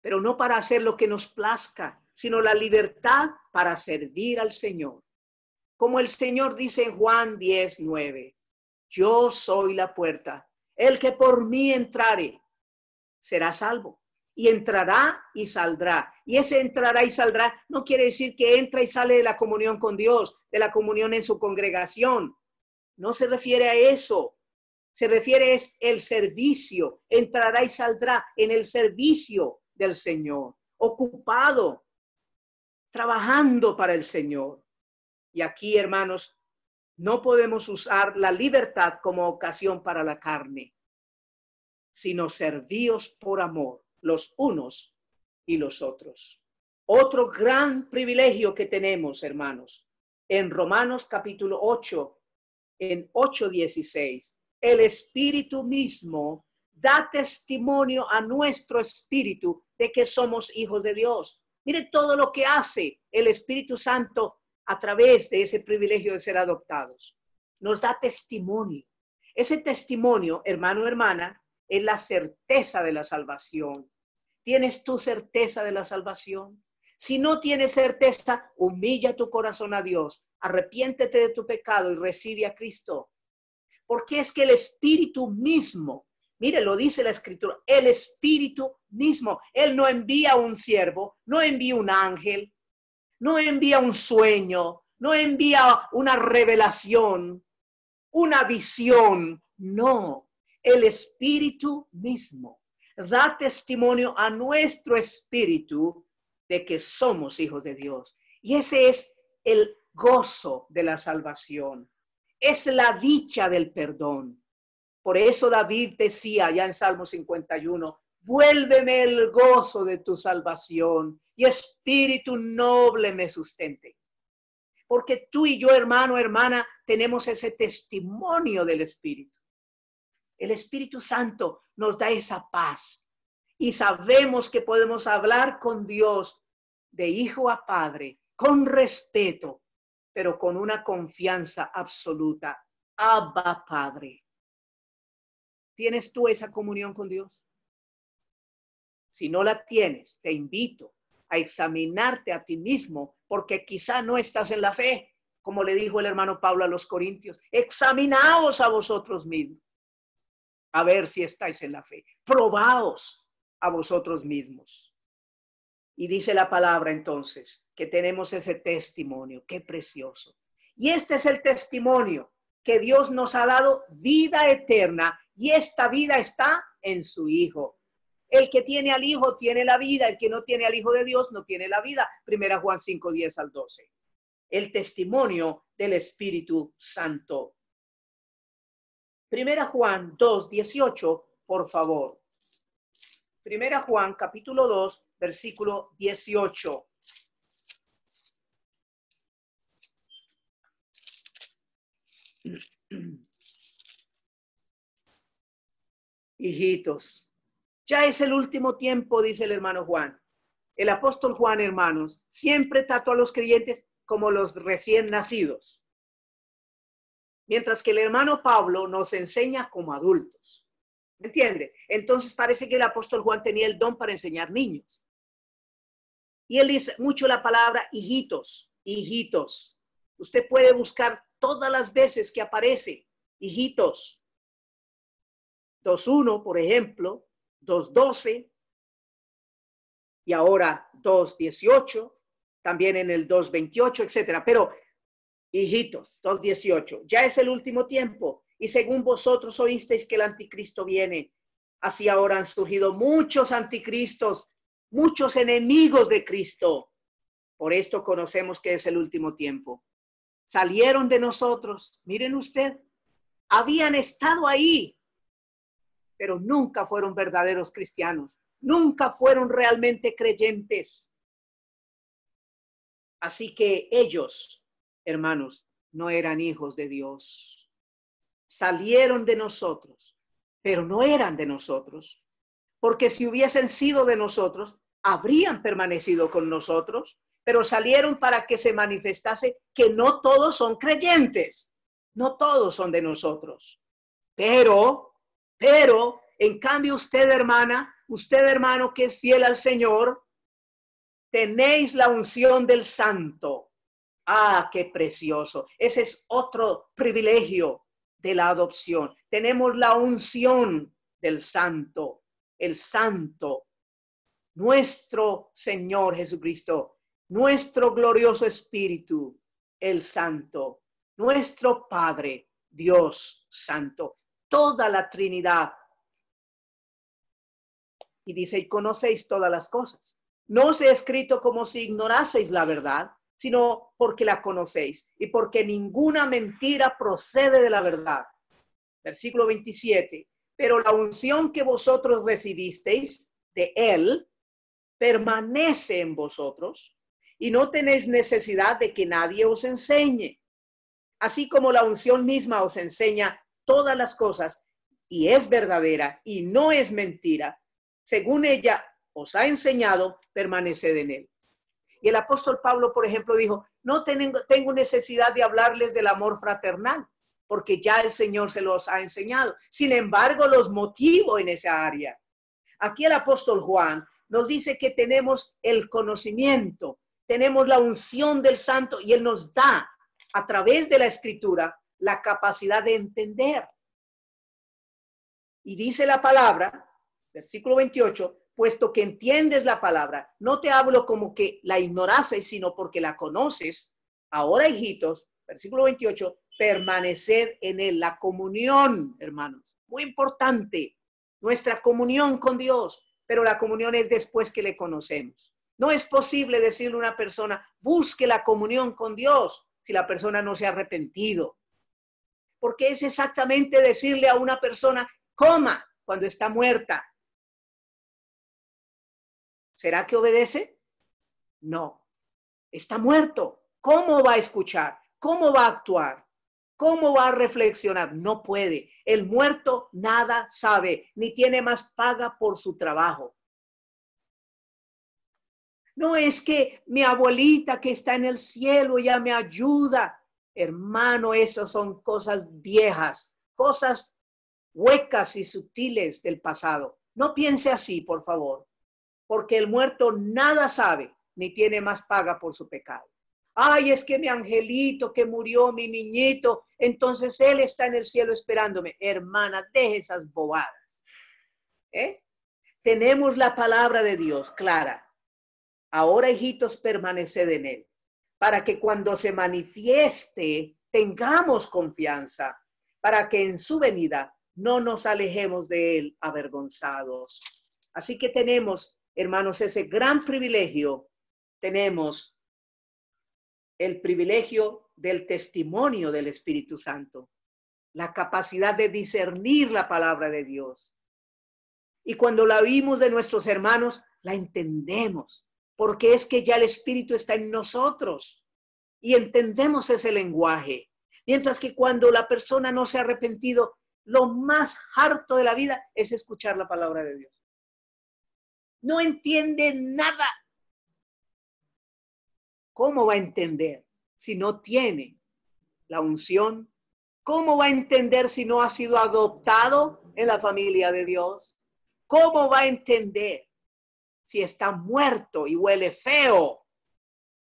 pero no para hacer lo que nos plazca, sino la libertad para servir al Señor. Como el Señor dice en Juan 10:9, yo soy la puerta. El que por mí entrare será salvo. Y entrará y saldrá. Y ese entrará y saldrá no quiere decir que entra y sale de la comunión con Dios, de la comunión en su congregación. No se refiere a eso. Se refiere es el servicio. Entrará y saldrá en el servicio del Señor. Ocupado, trabajando para el Señor. Y aquí, hermanos, no podemos usar la libertad como ocasión para la carne, sino servíos por amor los unos y los otros. Otro gran privilegio que tenemos, hermanos, en Romanos capítulo 8, en 8:16, el Espíritu mismo da testimonio a nuestro espíritu de que somos hijos de Dios. Mire todo lo que hace el Espíritu Santo a través de ese privilegio de ser adoptados. Nos da testimonio. Ese testimonio, hermano, hermana, es la certeza de la salvación. ¿Tienes tu certeza de la salvación? Si no tienes certeza, humilla tu corazón a Dios, arrepiéntete de tu pecado y recibe a Cristo. Porque es que el Espíritu mismo, mire, lo dice la Escritura, el Espíritu mismo, Él no envía un siervo, no envía un ángel, no envía un sueño, no envía una revelación, una visión, no, el Espíritu mismo da testimonio a nuestro espíritu de que somos hijos de Dios. Y ese es el gozo de la salvación. Es la dicha del perdón. Por eso David decía ya en Salmo 51, vuélveme el gozo de tu salvación y espíritu noble me sustente. Porque tú y yo, hermano, hermana, tenemos ese testimonio del Espíritu. El Espíritu Santo nos da esa paz y sabemos que podemos hablar con Dios de hijo a padre, con respeto, pero con una confianza absoluta. Abba, Padre. ¿Tienes tú esa comunión con Dios? Si no la tienes, te invito a examinarte a ti mismo, porque quizá no estás en la fe, como le dijo el hermano Pablo a los Corintios. Examinaos a vosotros mismos, a ver si estáis en la fe. Probaos a vosotros mismos. Y dice la palabra entonces que tenemos ese testimonio. Qué precioso. Y este es el testimonio que Dios nos ha dado, vida eterna, y esta vida está en su Hijo. El que tiene al Hijo tiene la vida, el que no tiene al Hijo de Dios no tiene la vida. 1 Juan 5:10 al 12. el testimonio del Espíritu Santo. Primera Juan 2:18, por favor. Primera Juan, capítulo 2, versículo 18. Hijitos, ya es el último tiempo, dice el hermano Juan. El apóstol Juan, hermanos, siempre trató a los creyentes como los recién nacidos, mientras que el hermano Pablo nos enseña como adultos. ¿Me entiende? Entonces parece que el apóstol Juan tenía el don para enseñar niños. Y él dice mucho la palabra hijitos, hijitos. Usted puede buscar todas las veces que aparece hijitos. 2:1, por ejemplo, 2:12 y ahora 2:18, también en el 2:28, etcétera. Pero, hijitos, 2:18, ya es el último tiempo y según vosotros oísteis que el anticristo viene, así ahora han surgido muchos anticristos, muchos enemigos de Cristo. Por esto conocemos que es el último tiempo. Salieron de nosotros, miren usted, habían estado ahí, pero nunca fueron verdaderos cristianos, nunca fueron realmente creyentes. Así que ellos, hermanos, no eran hijos de Dios. Salieron de nosotros, pero no eran de nosotros, porque si hubiesen sido de nosotros, habrían permanecido con nosotros, pero salieron para que se manifestase que no todos son creyentes, no todos son de nosotros. Pero, en cambio usted, hermana, usted, hermano, que es fiel al Señor, tenéis la unción del Santo. Ah, qué precioso. Ese es otro privilegio de la adopción. Tenemos la unción del Santo, el Santo, nuestro Señor Jesucristo, nuestro glorioso Espíritu, el Santo, nuestro Padre, Dios Santo, toda la Trinidad. Y dice, y conocéis todas las cosas. No os he escrito como si ignoraseis la verdad, sino porque la conocéis y porque ninguna mentira procede de la verdad. Versículo 27. Pero la unción que vosotros recibisteis de él permanece en vosotros y no tenéis necesidad de que nadie os enseñe. Así como la unción misma os enseña todas las cosas y es verdadera y no es mentira, según ella os ha enseñado, permaneced en él. Y el apóstol Pablo, por ejemplo, dijo, no tengo necesidad de hablarles del amor fraternal, porque ya el Señor se los ha enseñado. Sin embargo, los motivo en esa área. Aquí el apóstol Juan nos dice que tenemos el conocimiento, tenemos la unción del Santo y él nos da a través de la Escritura la capacidad de entender. Y dice la palabra, versículo 28, puesto que entiendes la palabra, no te hablo como que la ignorases, sino porque la conoces. Ahora, hijitos, versículo 28, permaneced en él, la comunión, hermanos, muy importante, nuestra comunión con Dios, pero la comunión es después que le conocemos. No es posible decirle a una persona, busque la comunión con Dios, si la persona no se ha arrepentido. Porque es exactamente decirle a una persona, coma cuando está muerta. ¿Será que obedece? No. Está muerto. ¿Cómo va a escuchar? ¿Cómo va a actuar? ¿Cómo va a reflexionar? No puede. El muerto nada sabe, ni tiene más paga por su trabajo. No es que mi abuelita que está en el cielo ya me ayuda. Hermano, esas son cosas viejas, cosas huecas y sutiles del pasado. No piense así, por favor, porque el muerto nada sabe, ni tiene más paga por su pecado. Ay, es que mi angelito que murió, mi niñito, entonces él está en el cielo esperándome. Hermana, deje esas bobadas. Tenemos la palabra de Dios clara. Ahora, hijitos, permaneced en él, para que cuando se manifieste tengamos confianza, para que en su venida no nos alejemos de él avergonzados. Así que tenemos, hermanos, ese gran privilegio. Tenemos el privilegio del testimonio del Espíritu Santo, la capacidad de discernir la palabra de Dios. Y cuando la oímos de nuestros hermanos, la entendemos, porque es que ya el Espíritu está en nosotros y entendemos ese lenguaje. Mientras que cuando la persona no se ha arrepentido, lo más harto de la vida es escuchar la palabra de Dios. No entiende nada. ¿Cómo va a entender si no tiene la unción? ¿Cómo va a entender si no ha sido adoptado en la familia de Dios? ¿Cómo va a entender si está muerto y huele feo?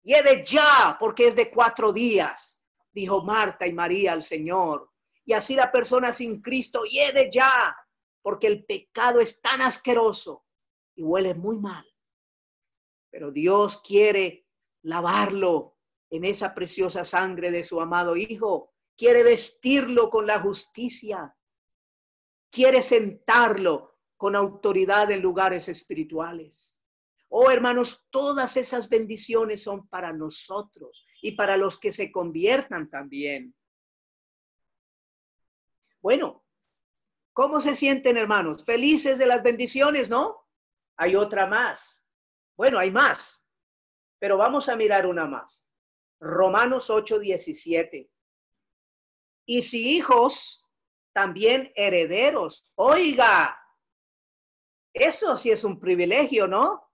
Hiede ya, porque es de 4 días, dijo Marta y María al Señor. Y así la persona sin Cristo, hiede ya, porque el pecado es tan asqueroso y huele muy mal. Pero Dios quiere lavarlo en esa preciosa sangre de su amado Hijo. Quiere vestirlo con la justicia. Quiere sentarlo con autoridad en lugares espirituales. Oh, hermanos, todas esas bendiciones son para nosotros y para los que se conviertan también. Bueno, ¿cómo se sienten, hermanos? Felices de las bendiciones, ¿no? Hay otra más. Bueno, hay más, pero vamos a mirar una más. Romanos 8:17. Y si hijos, también herederos. Oiga, eso sí es un privilegio, ¿no?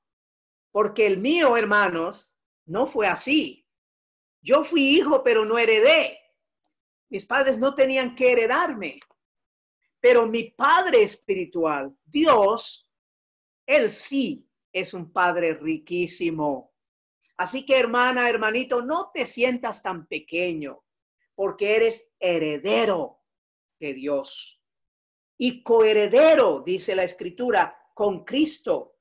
Porque el mío, hermanos, no fue así. Yo fui hijo, pero no heredé. Mis padres no tenían que heredarme. Pero mi Padre espiritual, Dios, Él sí es un Padre riquísimo. Así que, hermana, hermanito, no te sientas tan pequeño, porque eres heredero de Dios. Y coheredero, dice la Escritura, con Cristo.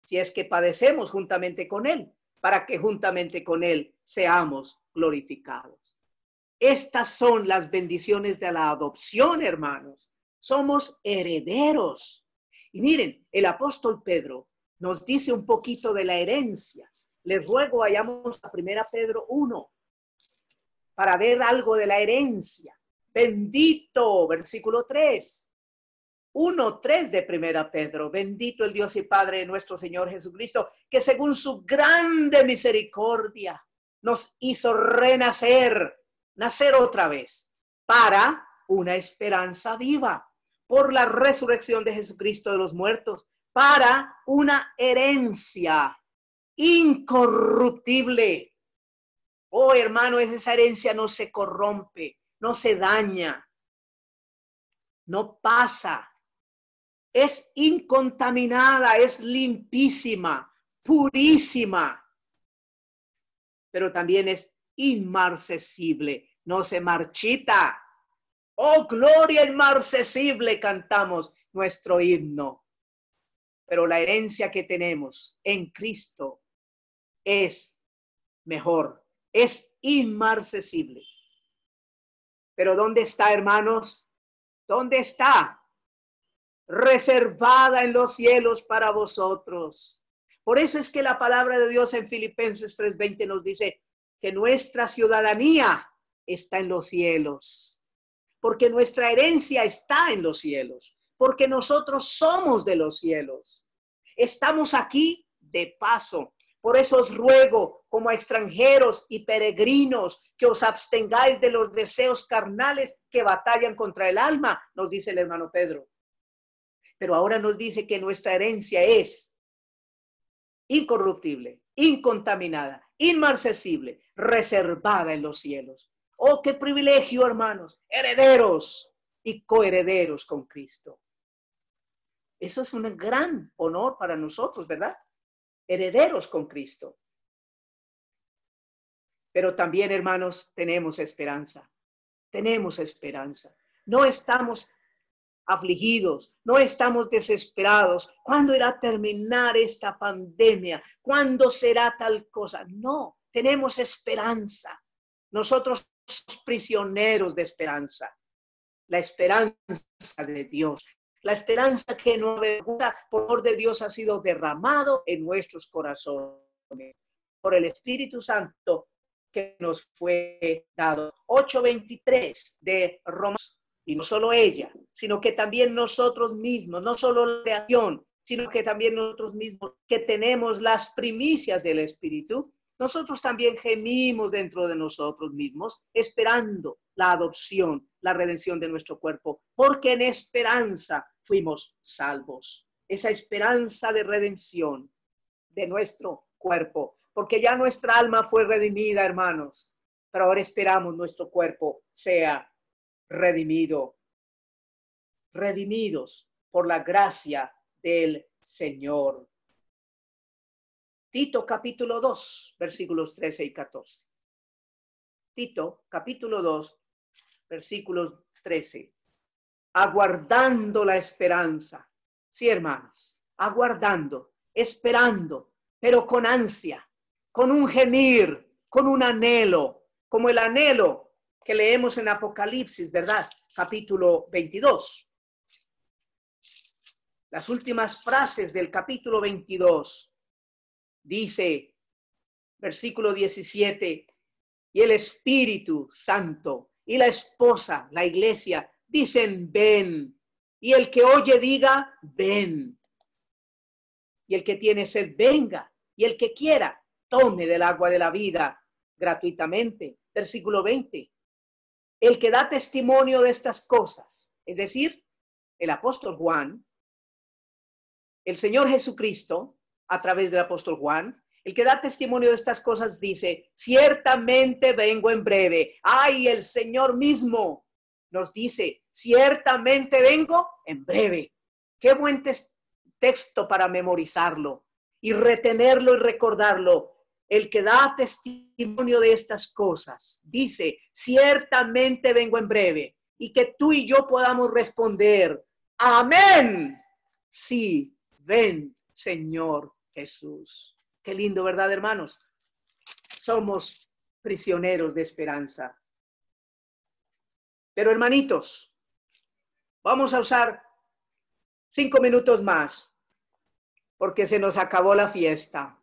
Si es que padecemos juntamente con Él, para que juntamente con Él seamos glorificados. Estas son las bendiciones de la adopción, hermanos. Somos herederos. Y miren, el apóstol Pedro nos dice un poquito de la herencia. Les ruego vayamos a 1 Pedro 1 para ver algo de la herencia. Bendito, versículo 3. 1:3 de 1 Pedro. Bendito el Dios y Padre de nuestro Señor Jesucristo, que según su grande misericordia nos hizo renacer, nacer otra vez, para una esperanza viva, por la resurrección de Jesucristo de los muertos, para una herencia incorruptible. Oh, hermano, esa herencia no se corrompe, no se daña, no pasa. Es incontaminada, es limpísima, purísima, pero también es inmarcesible, no se marchita. Oh, gloria inmarcesible, cantamos nuestro himno. Pero la herencia que tenemos en Cristo es mejor, es inmarcesible. Pero ¿dónde está, hermanos? ¿Dónde está? Reservada en los cielos para vosotros. Por eso es que la palabra de Dios en Filipenses 3:20 nos dice que nuestra ciudadanía está en los cielos, porque nuestra herencia está en los cielos, porque nosotros somos de los cielos. Estamos aquí de paso. Por eso os ruego, como a extranjeros y peregrinos, que os abstengáis de los deseos carnales que batallan contra el alma, nos dice el hermano Pedro. Pero ahora nos dice que nuestra herencia es incorruptible, incontaminada, inmarcesible, reservada en los cielos. Oh, qué privilegio, hermanos, herederos y coherederos con Cristo. Eso es un gran honor para nosotros, ¿verdad? Herederos con Cristo. Pero también, hermanos, tenemos esperanza. Tenemos esperanza. No estamos afligidos, no estamos desesperados. ¿Cuándo irá a terminar esta pandemia? ¿Cuándo será tal cosa? No, tenemos esperanza. Nosotros somos prisioneros de esperanza. La esperanza de Dios. La esperanza que no avergüenza, por amor de Dios ha sido derramado en nuestros corazones. por el Espíritu Santo que nos fue dado. 8:23 de Romanos. Y no solo ella, sino que también nosotros mismos, no solo la creación, sino que también nosotros mismos que tenemos las primicias del Espíritu, nosotros también gemimos dentro de nosotros mismos, esperando la adopción, la redención de nuestro cuerpo, porque en esperanza fuimos salvos. Esa esperanza de redención de nuestro cuerpo, porque ya nuestra alma fue redimida, hermanos, pero ahora esperamos nuestro cuerpo sea redimido, redimidos por la gracia del Señor. Tito capítulo 2, versículos 13 y 14. Tito capítulo 2, versículos 13. Aguardando la esperanza. Sí, hermanos, aguardando, esperando, pero con ansia, con un gemir, con un anhelo, como el anhelo que leemos en Apocalipsis, ¿verdad? Capítulo 22. Las últimas frases del capítulo 22. Dice, versículo 17, y el Espíritu Santo y la esposa, la iglesia, dicen, ven. Y el que oye diga, ven. Y el que tiene sed, venga. Y el que quiera, tome del agua de la vida gratuitamente. Versículo 20. El que da testimonio de estas cosas, es decir, el apóstol Juan, el Señor Jesucristo, a través del apóstol Juan, el que da testimonio de estas cosas dice, ciertamente vengo en breve. Ay, el Señor mismo nos dice, ciertamente vengo en breve. Qué buen texto para memorizarlo y retenerlo y recordarlo. El que da testimonio de estas cosas dice, ciertamente vengo en breve. Y que tú y yo podamos responder, amén. Sí, ven, Señor Jesús. Qué lindo, ¿verdad, hermanos? Somos prisioneros de esperanza. Pero, hermanitos, vamos a usar 5 minutos más, porque se nos acabó la fiesta.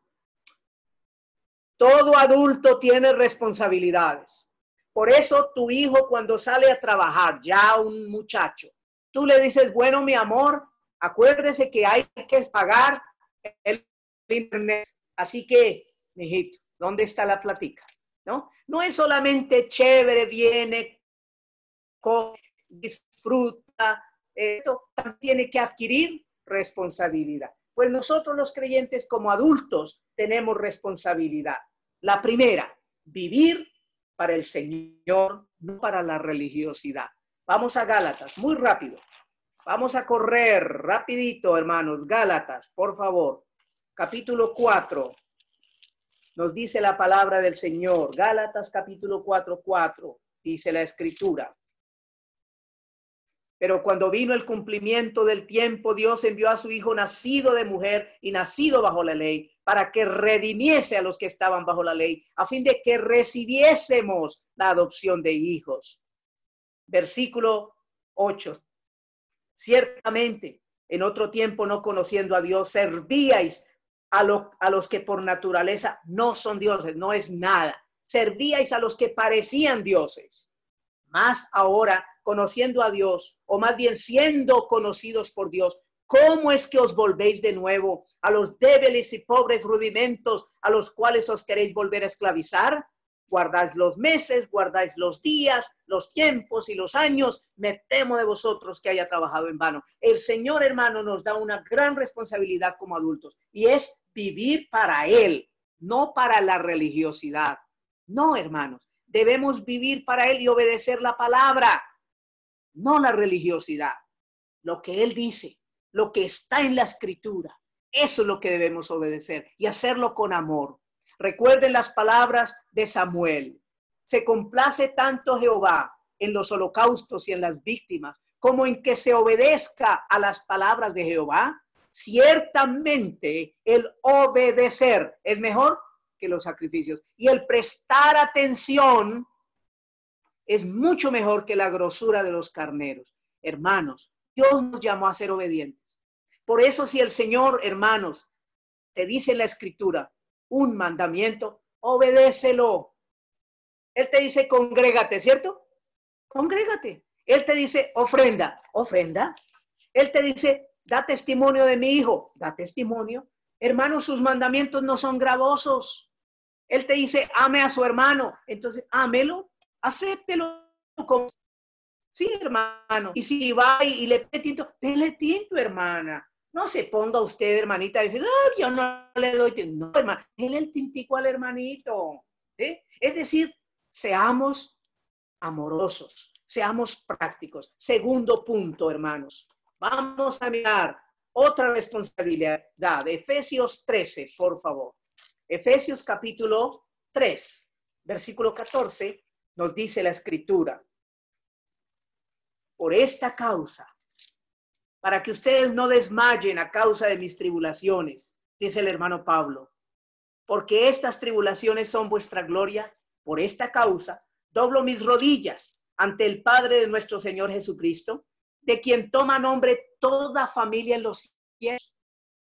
Todo adulto tiene responsabilidades. Por eso tu hijo cuando sale a trabajar, ya un muchacho, tú le dices, bueno, mi amor, acuérdese que hay que pagar el internet. Así que, mijito, ¿dónde está la platica? ¿No? No es solamente chévere, viene, disfruta, también tiene que adquirir responsabilidad. Pues nosotros los creyentes como adultos tenemos responsabilidad. La primera, vivir para el Señor, no para la religiosidad. Vamos a Gálatas, muy rápido. Vamos a correr rapidito, hermanos. Gálatas, por favor. Capítulo 4. Nos dice la palabra del Señor. Gálatas capítulo 4:4. Dice la Escritura. Pero cuando vino el cumplimiento del tiempo, Dios envió a su Hijo nacido de mujer y nacido bajo la ley, para que redimiese a los que estaban bajo la ley, a fin de que recibiésemos la adopción de hijos. Versículo 8. Ciertamente, en otro tiempo, no conociendo a Dios, servíais a los que por naturaleza no son dioses, no es nada. Servíais a los que parecían dioses. Más ahora, conociendo a Dios, o más bien siendo conocidos por Dios, ¿cómo es que os volvéis de nuevo a los débiles y pobres rudimentos a los cuales os queréis volver a esclavizar? Guardáis los meses, guardáis los días, los tiempos y los años. Me temo de vosotros que haya trabajado en vano. El Señor, hermano, nos da una gran responsabilidad como adultos y es vivir para Él, no para la religiosidad. No, hermanos, debemos vivir para Él y obedecer la palabra, no la religiosidad. Lo que Él dice, lo que está en la Escritura, eso es lo que debemos obedecer y hacerlo con amor. Recuerden las palabras de Samuel. Se complace tanto Jehová en los holocaustos y en las víctimas, como en que se obedezca a las palabras de Jehová. Ciertamente el obedecer es mejor que los sacrificios y el prestar atención es mucho mejor que la grosura de los carneros. Hermanos, Dios nos llamó a ser obedientes. Por eso si el Señor, hermanos, te dice en la Escritura, un mandamiento, obedécelo. Él te dice, congrégate, ¿cierto? Congrégate. Él te dice, ofrenda, ofrenda. Él te dice, da testimonio de mi hijo, da testimonio. Hermano, sus mandamientos no son gravosos. Él te dice, ame a su hermano. Entonces, ámelo, acéptelo. Sí, hermano. Y si va y le pide tinto, déle tinto, hermana. No se ponga usted, hermanita, a decir, ah, yo no le doy tinto. No, hermano, déle el tintico al hermanito. ¿Sí? Es decir, seamos amorosos, seamos prácticos. Segundo punto, hermanos. Vamos a mirar otra responsabilidad. Efesios 13, por favor. Efesios capítulo 3, versículo 14, nos dice la escritura. Por esta causa, para que ustedes no desmayen a causa de mis tribulaciones, dice el hermano Pablo, porque estas tribulaciones son vuestra gloria, por esta causa, doblo mis rodillas ante el Padre de nuestro Señor Jesucristo, de quien toma nombre toda familia en los cielos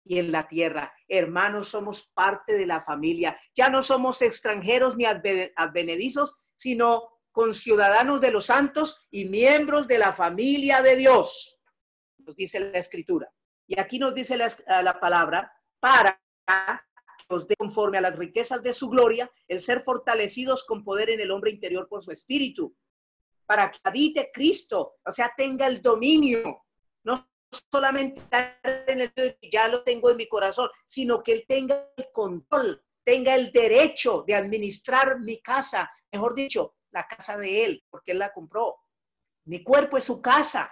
y en la tierra. Hermanos, somos parte de la familia. Ya no somos extranjeros ni advenedizos, sino conciudadanos de los santos y miembros de la familia de Dios, nos dice la escritura. Y aquí nos dice la palabra, para que os dé conforme a las riquezas de su gloria, el ser fortalecidos con poder en el hombre interior por su espíritu, para que habite Cristo, o sea, tenga el dominio, no solamente en el ya lo tengo en mi corazón, sino que él tenga el control, tenga el derecho de administrar mi casa, mejor dicho, la casa de él, porque él la compró. Mi cuerpo es su casa.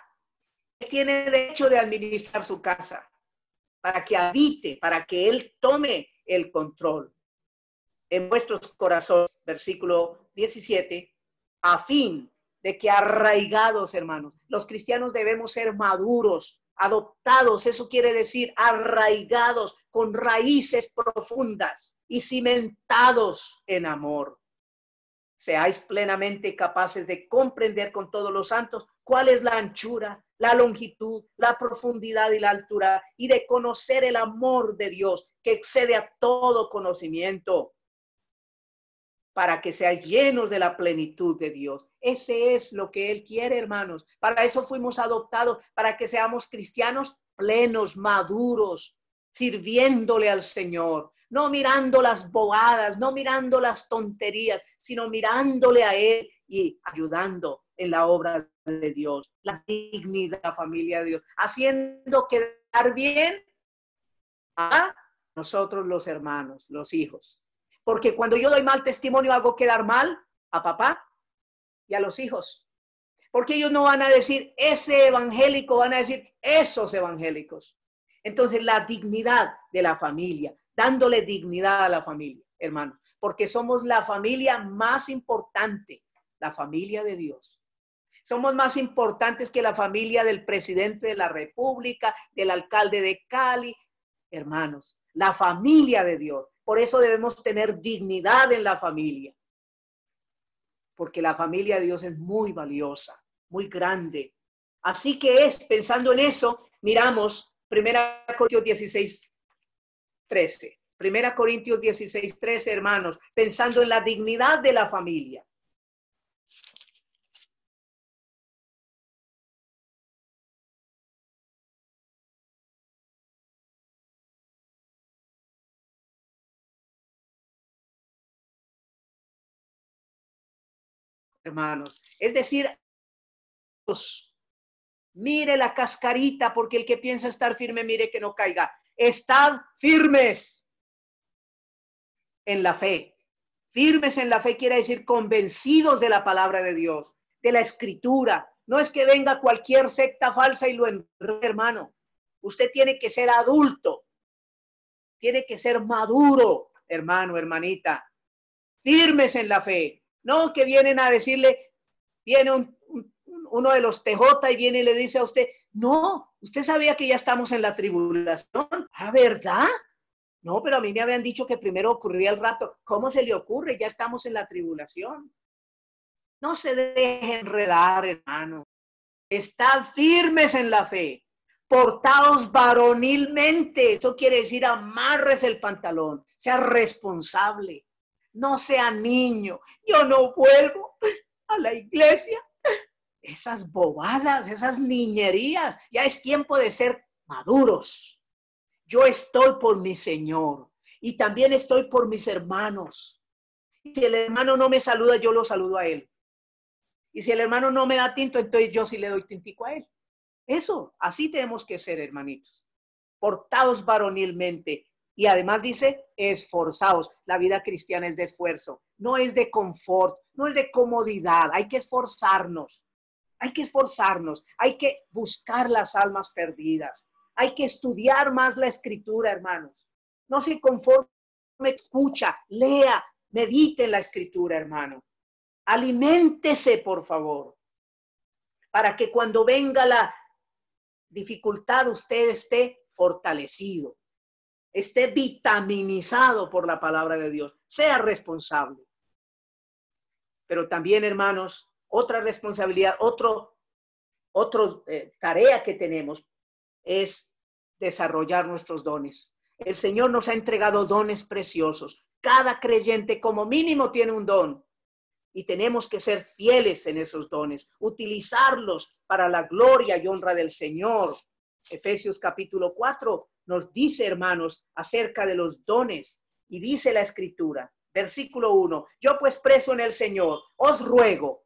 Él tiene derecho de administrar su casa para que habite, para que él tome el control en vuestros corazones, versículo 17, a fin de que arraigados, hermanos, los cristianos debemos ser maduros, adoptados, eso quiere decir arraigados, con raíces profundas y cimentados en amor. Seáis plenamente capaces de comprender con todos los santos cuál es la anchura, la longitud, la profundidad y la altura, y de conocer el amor de Dios que excede a todo conocimiento, para que seáis llenos de la plenitud de Dios. Ese es lo que Él quiere, hermanos. Para eso fuimos adoptados, para que seamos cristianos plenos, maduros, sirviéndole al Señor. No mirando las bobadas, no mirando las tonterías, sino mirándole a Él y ayudando en la obra de Dios, la dignidad de la familia de Dios, haciendo quedar bien a nosotros los hermanos, los hijos. Porque cuando yo doy mal testimonio, hago quedar mal a papá y a los hijos. Porque ellos no van a decir ese evangélico, van a decir esos evangélicos. Entonces, la dignidad de la familia, dándole dignidad a la familia, hermano, porque somos la familia más importante, la familia de Dios. Somos más importantes que la familia del presidente de la República, del alcalde de Cali, hermanos, la familia de Dios. Por eso debemos tener dignidad en la familia, porque la familia de Dios es muy valiosa, muy grande. Así que pensando en eso, miramos 1 Corintios 16, 13. 1 Corintios 16, 13, hermanos, pensando en la dignidad de la familia. Hermanos, es decir, mire la cascarita, porque el que piensa estar firme, mire que no caiga. Estad firmes en la fe. Firmes en la fe quiere decir convencidos de la palabra de Dios, de la escritura. No es que venga cualquier secta falsa y lo enrede, hermano. Usted tiene que ser adulto, tiene que ser maduro, hermano, hermanita. Firmes en la fe. No que vienen a decirle, viene uno de los TJ y viene y le dice a usted, no, usted sabía que ya estamos en la tribulación. ¿Ah, verdad? No, pero a mí me habían dicho que primero ocurría el rapto. ¿Cómo se le ocurre? Ya estamos en la tribulación. No se deje enredar, hermano. Estad firmes en la fe. Portaos varonilmente. Eso quiere decir amarres el pantalón. Sea responsable. No sea niño. Yo no vuelvo a la iglesia. Esas bobadas, esas niñerías. Ya es tiempo de ser maduros. Yo estoy por mi Señor. Y también estoy por mis hermanos. Si el hermano no me saluda, yo lo saludo a él. Y si el hermano no me da tinto, entonces yo sí le doy tintico a él. Eso, así tenemos que ser, hermanitos. Portaos varonilmente. Y además dice, esforzaos. La vida cristiana es de esfuerzo. No es de confort, no es de comodidad. Hay que esforzarnos. Hay que esforzarnos. Hay que buscar las almas perdidas. Hay que estudiar más la escritura, hermanos. No se conforme, escucha, lea, medite en la escritura, hermano. Aliméntese, por favor, para que cuando venga la dificultad usted esté fortalecido, esté vitaminizado por la palabra de Dios, sea responsable. Pero también, hermanos, otra responsabilidad, otra tarea que tenemos es desarrollar nuestros dones. El Señor nos ha entregado dones preciosos. Cada creyente como mínimo tiene un don. Y tenemos que ser fieles en esos dones, utilizarlos para la gloria y honra del Señor. Efesios capítulo 4 nos dice, hermanos, acerca de los dones. Y dice la Escritura, versículo 1, yo pues preso en el Señor, os ruego,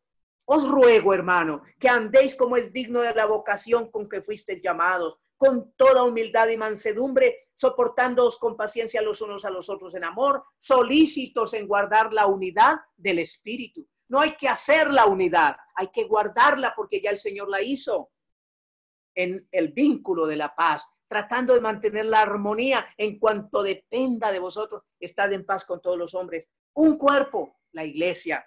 hermano, que andéis como es digno de la vocación con que fuisteis llamados, con toda humildad y mansedumbre, soportándoos con paciencia los unos a los otros en amor, solícitos en guardar la unidad del Espíritu. No hay que hacer la unidad, hay que guardarla porque ya el Señor la hizo en el vínculo de la paz, tratando de mantener la armonía en cuanto dependa de vosotros. Estad en paz con todos los hombres. Un cuerpo, la iglesia,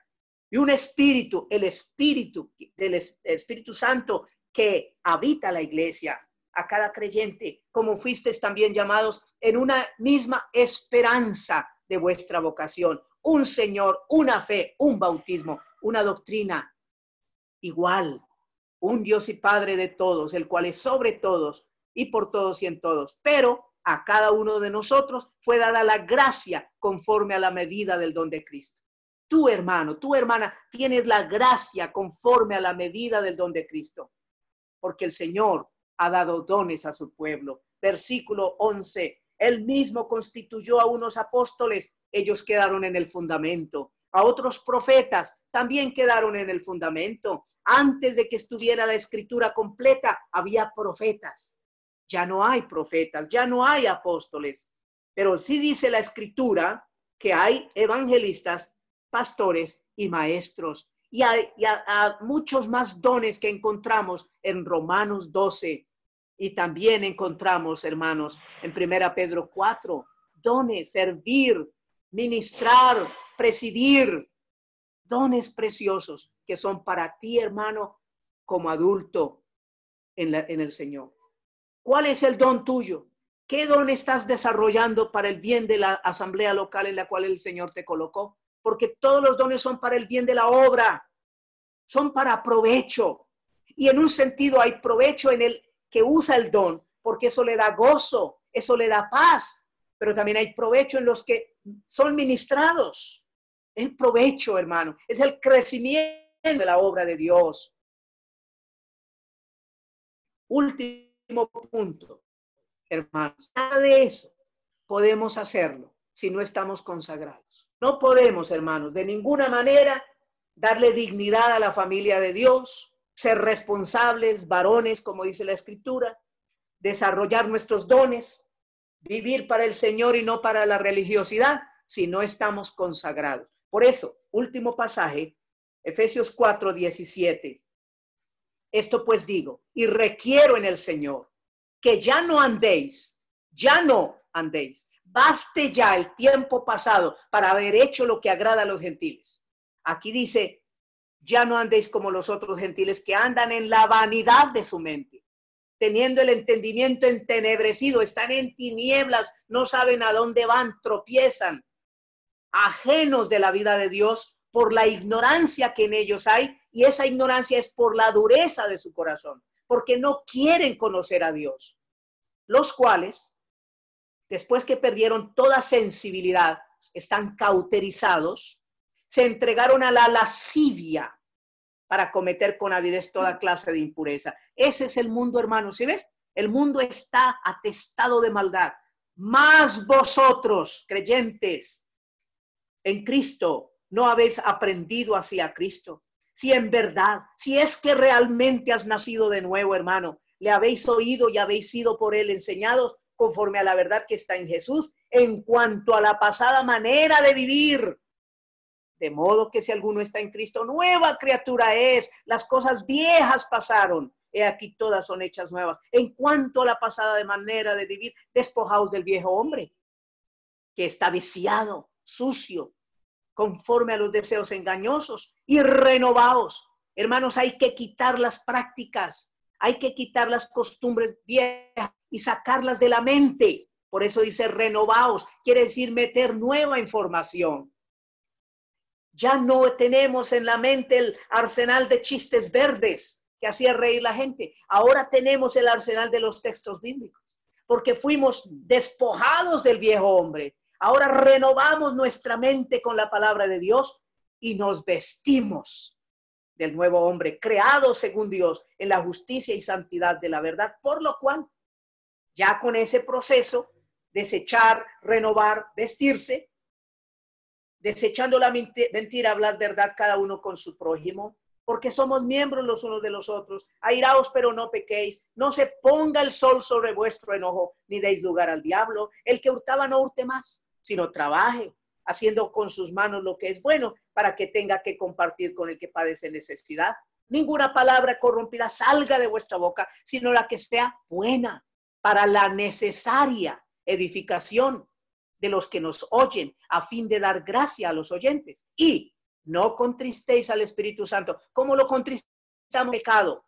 y un espíritu, el espíritu del Espíritu Santo que habita la iglesia. A cada creyente, como fuisteis también llamados en una misma esperanza de vuestra vocación, un Señor, una fe, un bautismo, una doctrina igual, un Dios y Padre de todos, el cual es sobre todos y por todos y en todos. Pero a cada uno de nosotros fue dada la gracia conforme a la medida del don de Cristo. Tu hermano, tu hermana, tienes la gracia conforme a la medida del don de Cristo, porque el Señor ha dado dones a su pueblo. Versículo 11, él mismo constituyó a unos apóstoles, ellos quedaron en el fundamento. A otros profetas también quedaron en el fundamento. Antes de que estuviera la escritura completa, había profetas. Ya no hay profetas, ya no hay apóstoles. Pero sí dice la escritura que hay evangelistas, pastores y maestros. Y a muchos más dones que encontramos en Romanos 12. Y también encontramos, hermanos, en 1 Pedro 4, dones, servir, ministrar, presidir, dones preciosos que son para ti, hermano, como adulto en el Señor. ¿Cuál es el don tuyo? ¿Qué don estás desarrollando para el bien de la asamblea local en la cual el Señor te colocó? Porque todos los dones son para el bien de la obra, son para provecho. Y en un sentido hay provecho en el que usa el don, porque eso le da gozo, eso le da paz. Pero también hay provecho en los que son ministrados. El provecho, hermano, es el crecimiento de la obra de Dios. Último punto, hermanos. Nada de eso podemos hacerlo si no estamos consagrados. No podemos, hermanos, de ninguna manera darle dignidad a la familia de Dios, ser responsables, varones, como dice la Escritura, desarrollar nuestros dones, vivir para el Señor y no para la religiosidad, si no estamos consagrados. Por eso, último pasaje, Efesios 4:17. Esto pues digo, y requiero en el Señor, que ya no andéis, baste ya el tiempo pasado para haber hecho lo que agrada a los gentiles. Aquí dice, ya no andéis como los otros gentiles que andan en la vanidad de su mente, teniendo el entendimiento entenebrecido, están en tinieblas, no saben a dónde van, tropiezan, ajenos de la vida de Dios por la ignorancia que en ellos hay, y esa ignorancia es por la dureza de su corazón. porque no quieren conocer a Dios, los cuales, después que perdieron toda sensibilidad, están cauterizados, se entregaron a la lascivia para cometer con avidez toda clase de impureza. Ese es el mundo, hermanos, ¿sí ven? El mundo está atestado de maldad. Mas vosotros, creyentes en Cristo, no habéis aprendido hacia Cristo. Si en verdad, si es que realmente has nacido de nuevo, hermano, le habéis oído y habéis sido por él enseñados conforme a la verdad que está en Jesús, en cuanto a la pasada manera de vivir. De modo que si alguno está en Cristo, nueva criatura es. Las cosas viejas pasaron. He aquí todas son hechas nuevas. En cuanto a la pasada manera de vivir, despojaos del viejo hombre, que está viciado, sucio, conforme a los deseos engañosos, y renovaos. Hermanos, hay que quitar las prácticas, hay que quitar las costumbres viejas y sacarlas de la mente. Por eso dice renovaos, quiere decir meter nueva información. Ya no tenemos en la mente el arsenal de chistes verdes que hacía reír la gente. Ahora tenemos el arsenal de los textos bíblicos, porque fuimos despojados del viejo hombre. Ahora renovamos nuestra mente con la palabra de Dios y nos vestimos del nuevo hombre, creado según Dios en la justicia y santidad de la verdad. Por lo cual, ya con ese proceso, desechar, renovar, vestirse, desechando la mentira, hablar verdad cada uno con su prójimo, porque somos miembros los unos de los otros. Airaos, pero no pequéis. No se ponga el sol sobre vuestro enojo, ni deis lugar al diablo. El que hurtaba no hurte más, sino trabaje, haciendo con sus manos lo que es bueno, para que tenga que compartir con el que padece necesidad. Ninguna palabra corrompida salga de vuestra boca, sino la que sea buena, para la necesaria edificación de los que nos oyen, a fin de dar gracia a los oyentes. Y no contristéis al Espíritu Santo. ¿Cómo lo contristamos? Pecado.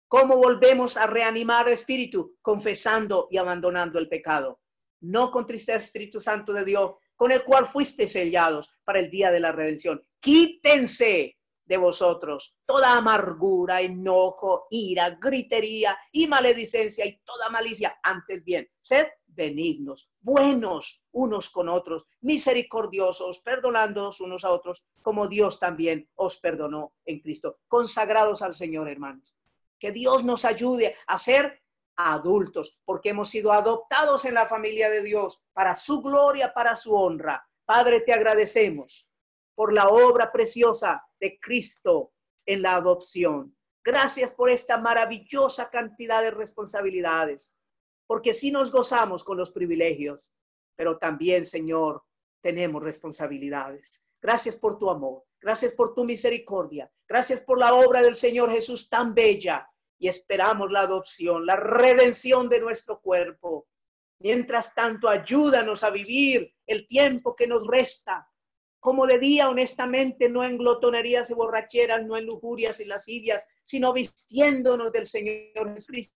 ¿Cómo volvemos a reanimar el Espíritu? Confesando y abandonando el pecado. No contristéis al Espíritu Santo de Dios, con el cual fuisteis sellados para el día de la redención. Quítense de vosotros toda amargura, enojo, ira, gritería y maledicencia y toda malicia. Antes bien, sed benignos, buenos unos con otros, misericordiosos, perdonándoos unos a otros, como Dios también os perdonó en Cristo. Consagrados al Señor, hermanos. Que Dios nos ayude a ser adultos, porque hemos sido adoptados en la familia de Dios para su gloria, para su honra. Padre, te agradecemos por la obra preciosa de Cristo en la adopción. Gracias por esta maravillosa cantidad de responsabilidades, porque sí nos gozamos con los privilegios, pero también, Señor, tenemos responsabilidades. Gracias por tu amor, gracias por tu misericordia, gracias por la obra del Señor Jesús tan bella, y esperamos la adopción, la redención de nuestro cuerpo. Mientras tanto, ayúdanos a vivir el tiempo que nos resta, como de día, honestamente, no en glotonerías y borracheras, no en lujurias y lascivias, sino vistiéndonos del Señor Jesucristo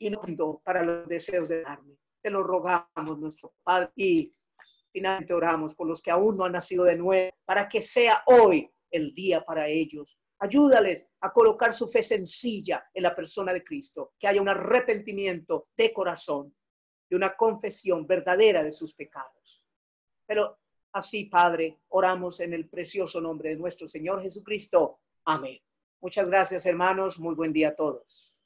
y no para los deseos de darme. Te lo rogamos, nuestro Padre, y finalmente oramos por los que aún no han nacido de nuevo, para que sea hoy el día para ellos. Ayúdales a colocar su fe sencilla en la persona de Cristo, que haya un arrepentimiento de corazón y una confesión verdadera de sus pecados. Pero así, Padre, oramos en el precioso nombre de nuestro Señor Jesucristo. Amén. Muchas gracias, hermanos. Muy buen día a todos.